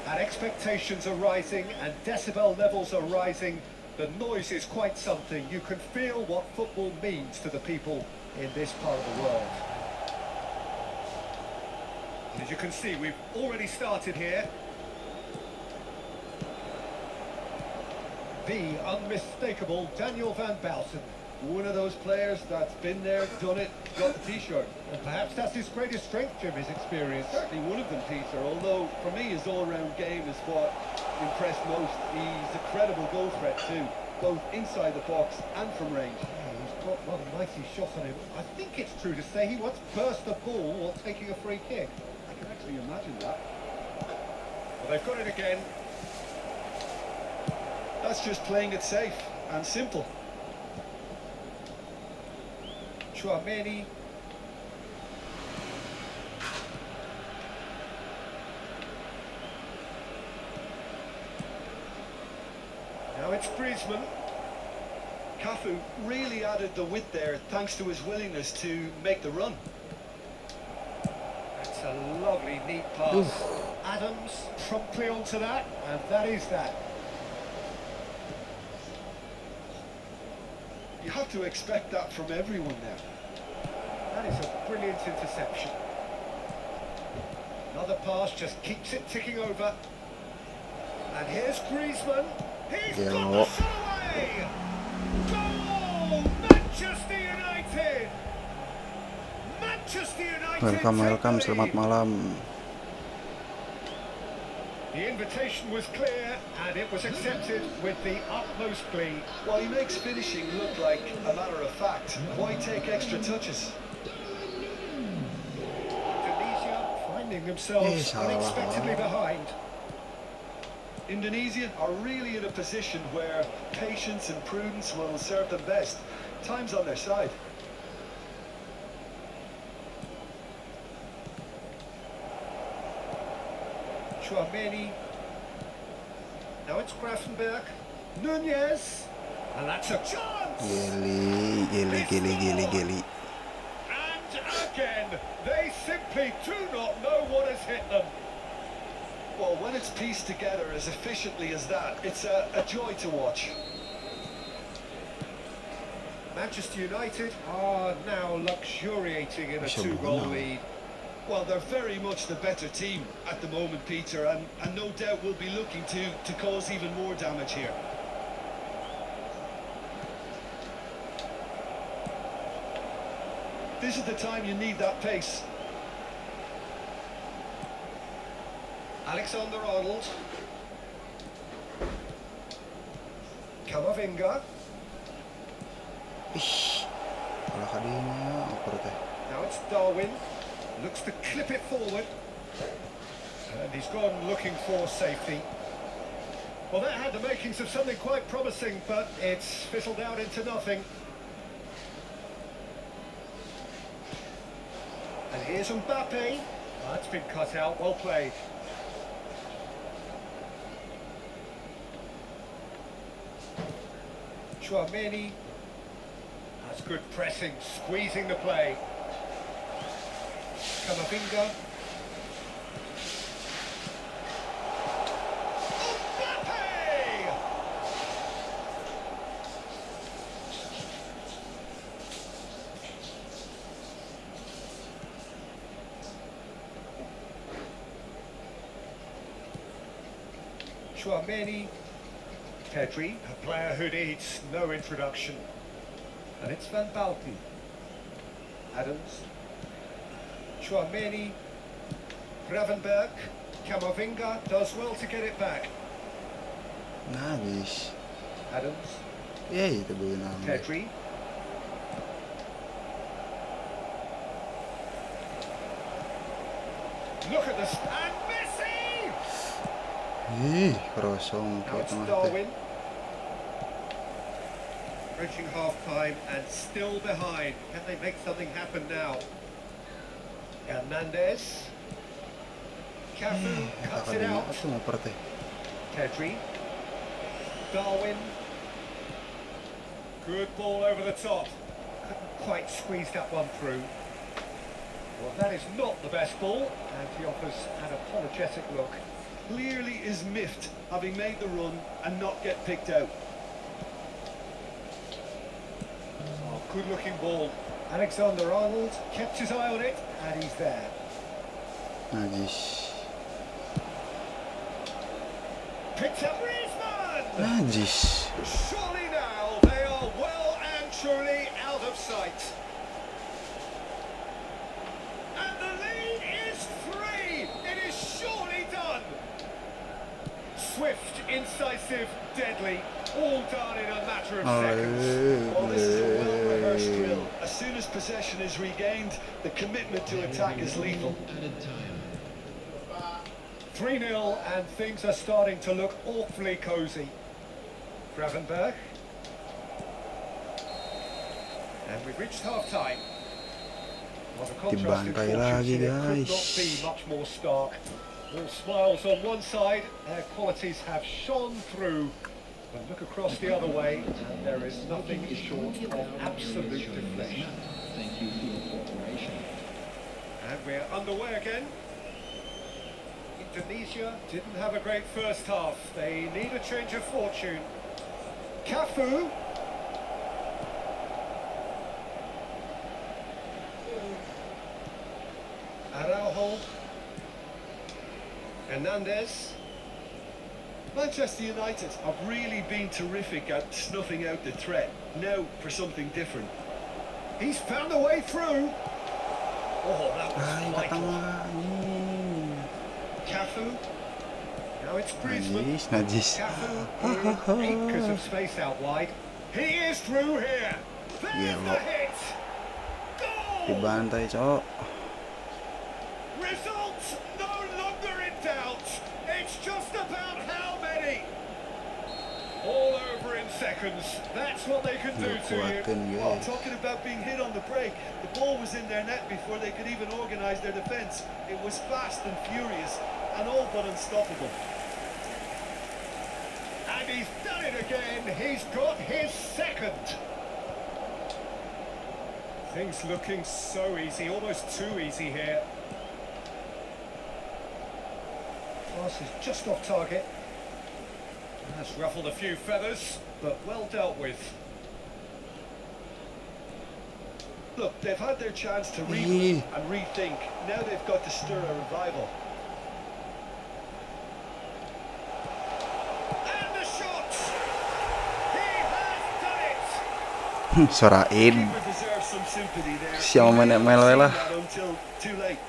And expectations are rising, and decibel levels are rising. The noise is quite something. You can feel what football means to the people in this part of the world. As you can see, we've already started here. The unmistakable Daniel van Bouten One of those players that's been there, done it, got the t-shirt. And perhaps that's his greatest strength, Jim, his experience. Certainly one of them, Peter, although for me his all-round game is what impressed most. He's a credible goal threat too, both inside the box and from range. Yeah, he's got one mighty shot on him. I think it's true to say he once burst a ball while taking a free kick. I can actually imagine that. Well, they've got it again. That's just playing it safe and simple. Chouameni. Now it's Griezmann. Cafu really added the width there thanks to his willingness to make the run. That's a lovely, neat pass. Adams promptly onto that, and that is that. You have to expect that from everyone now. That is a brilliant interception. Another pass just keeps it ticking over. And here's Griezmann. He's got the shot away! Goal! Manchester United! Manchester United! Welcome, selamat malam. The invitation was clear and it was accepted with the utmost glee. While he makes finishing look like a matter of fact, why take extra touches? Indonesia finding themselves unexpectedly behind. Indonesia are really in a position where patience and prudence will serve them best. Time's on their side. Chouameni. Now it's Grafenberg. Nunez. And that's a chance! Geli. And again, they simply do not know what has hit them. Well, when it's pieced together as efficiently as that, it's a joy to watch. Manchester United are now luxuriating in a two-goal lead. Well, they're very much the better team at the moment, Peter, and no doubt will be looking to cause even more damage here. This is the time you need that pace. Alexander-Arnold. Camavinga. Kalau kadinya oper teh. Now it's Darwin. Looks to clip it forward. And he's gone looking for safety. Well, that had the makings of something quite promising, but it's fizzled out into nothing. And here's Mbappe. That's been cut out. Well played. Chouameni. That's good pressing, squeezing the play. Camavinga. Mbappe! Chouameni. Pedri, a player who needs no introduction. And it's Van Balken. Adams. Chouameni. Gravenberg. Camavinga does well to get it back. Nagis. Adams. Itu benar. Pedri. Look at this. And Messi! Kosong Now ke it's tengah teh. Darwin. Reaching half-time and still behind. Can they make something happen now? Hernandez. Cafu cuts it out. Itu oper teh. Pedri. Darwin. Good ball over the top. Couldn't quite squeeze that one through. Well, that is not the best ball, and he offers an apologetic look. Clearly is miffed, having made the run and not get picked out. Oh, good-looking ball. Alexander-Arnold kept his eye on it, and he's there. Najis. Picks up Griezmann! Najis. Surely now they are well and truly out of sight. And the lead is 3. It is surely done. Swift, incisive, deadly, all done in a matter of seconds. Well, this is a well-rehearsed drill. As soon as possession is regained, the commitment to attack is lethal. Added time. 3-0 and things are starting to look awfully cosy. Gravenberg. And we've reached half-time. Well, the contrast in Dibantai fortunes lagi, here could not guys. be much more stark. All smiles on one side, their qualities have shone through. But look across the other way, and there is nothing short of absolute deflection. Thank you for your cooperation. And we're underway again. Indonesia didn't have a great first half. They need a change of fortune. Cafu. Araujo. Hernandez. Manchester United have really been terrific at snuffing out the threat. Now for something different. He's found a way through. Oh, that Ay, was vital. katama. Cafu. Now it's Griezmann. Najis. Cafu in acres of space out wide. He is through here. There's Yeah, the look. hit. Goal. Dibantai, cok. Results no longer in doubt. It's just about how many. All over in seconds. That's what they can do to you. Kuatin, Well, guys. talking about being hit on the break, the ball was in their net before they could even organise their defence. It was fast and furious and all but unstoppable. And he's done it again. He's got his second. Things looking so easy, almost too easy here. Pass is just off target. That's ruffled a few feathers, but well dealt with. Look, they've had their chance to regroup and rethink. Now they've got to stir a revival. And the shot! He has done it! Sorain. Keeper deserves some sympathy there. Siapa He may main not have ML seen lah. that until too late.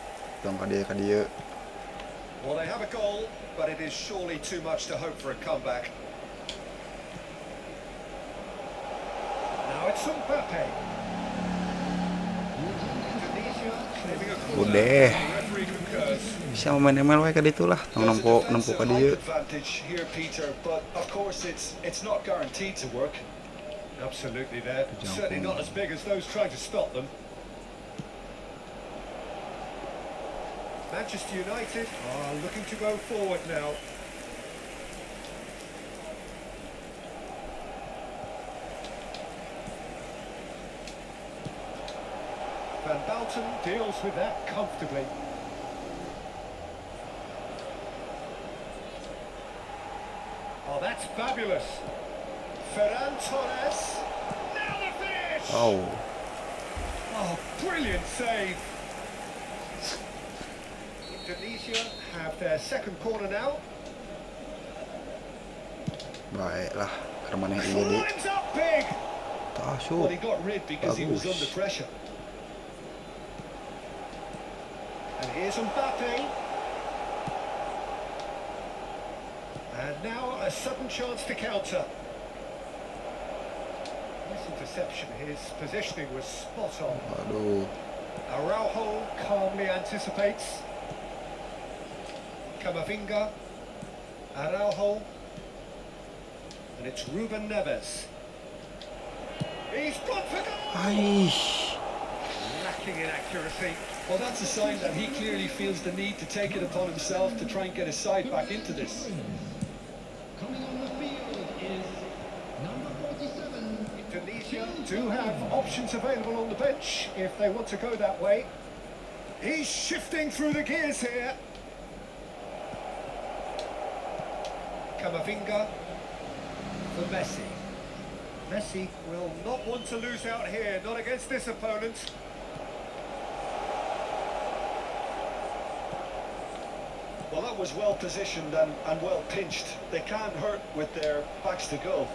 Tong ka dia. Well, they have a goal, but it is surely too much to hope for a comeback. Now it's Pakai. Indonesia claiming a corner. Udah. The referee concurs. Siapa main ML wae ka ditu lah. Tong There's a nempo defensive ka height dia. advantage here, Peter, but of course it's not guaranteed to work. Absolutely there. Certainly not as big as those trying to stop them. Manchester United are looking to go forward now. Van Bouten deals with that comfortably. Oh, that's fabulous. Ferran Torres. Now the finish! Oh. Oh, brilliant save. Indonesia have their second corner now. Baiklah. Kermaneh iya di. Climbs up big. Well, he got rid because he was Bagus. under pressure. And here's Mbappe. And now a sudden chance to counter. Nice interception. His positioning was spot on. Aduh. Araujo calmly anticipates. Camavinga. Araujo. And it's Ruben Neves. He's gone for goal! Ai. Lacking in accuracy. Well, that's a sign that he clearly feels the need to take it upon himself to try and get his side back into this. Coming on the field is number 47. Indonesia do have options available on the bench if they want to go that way. He's shifting through the gears here. Camavinga for Messi. Messi will not want to lose out here, not against this opponent. Well, that was well positioned and well pinched. They can't hurt with their backs to goal.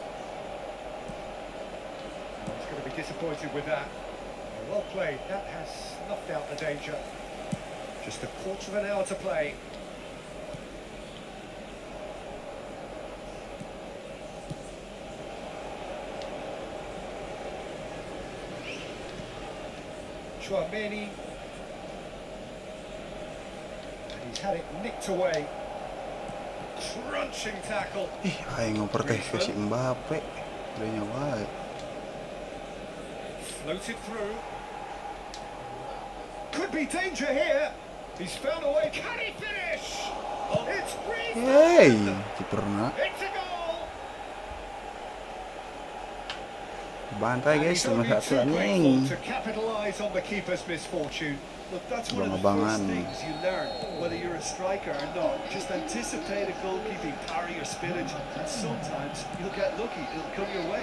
It's going to be be disappointed with that. Well played. That has snuffed out the danger. Just a quarter of an hour to play. Many, and he's had it nicked away. Crunching tackle. Aing ngoper teh ke si Mbappe. Udah nyawa. Floated through. Could be danger here. He's found a way. Can he finish? Oh, it's breathed. Hey, kiperna. It's a goal. Bantai guys, And he's 5-1 only too anjing. grateful to capitalise on the keeper's misfortune. Look, that's one of the first things you learn, whether you're a striker or not. Just anticipate a goalkeeping parry or spillage, and sometimes you'll get lucky. It'll come your way.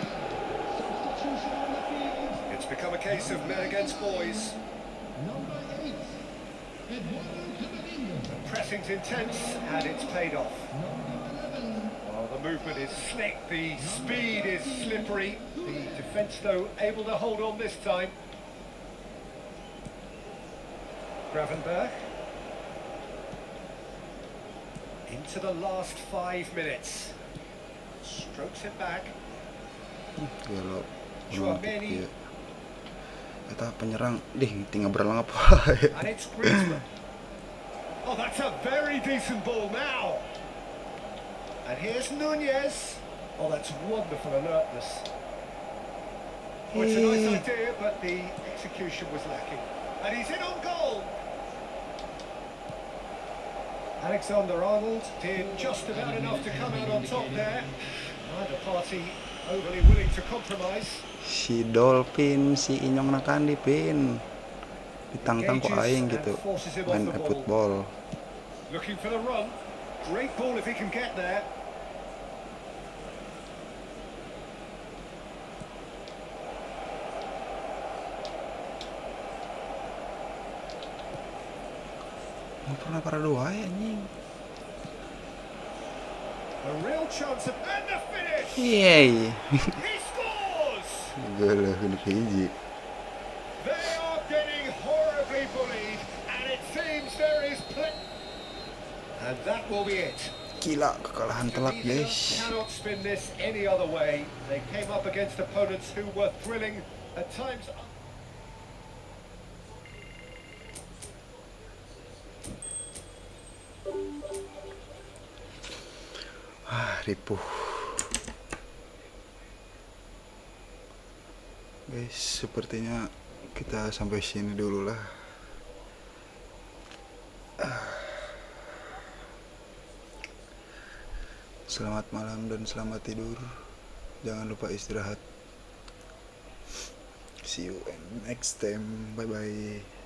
It's become a case of men against boys. Number 8, Eduardo Camavinga. The pressing's intense and it's paid off. Number 11, Well, the movement is slick, the speed is slippery. The defence, though, able to hold on this time. Gravenberg. Into the last 5 minutes. Strokes it back. Gelo. Chouameni. Eta penyerang, tinggal berlang apa? And it's Griezmann. Oh, that's a very decent ball now. And here's Nunez. Oh, that's wonderful alertness. Well, it's a nice idea, but the execution was lacking. And he's in on goal. Alexander-Arnold did just about enough to come out on top there. Neither party overly willing to compromise. Si Dolphin, si Inyong nakan di pin. Ditang-tang kok aing gitu. Main Efootball. Looking for the run. Great ball if he can get there. Mau pernah para dua ya anjing. A real chance of and the finish. Yeay. He scores. Gila gini hiji. They are getting horribly bullied, and it seems there is play. And that will be it. Gila kekalahan telak Divisi guys. cannot spin this any other way. They came up against opponents who were thrilling at times. Ripuh. Guys, sepertinya kita sampai sini dulu lah. Selamat malam dan selamat tidur. Jangan lupa istirahat. See you next time. Bye bye.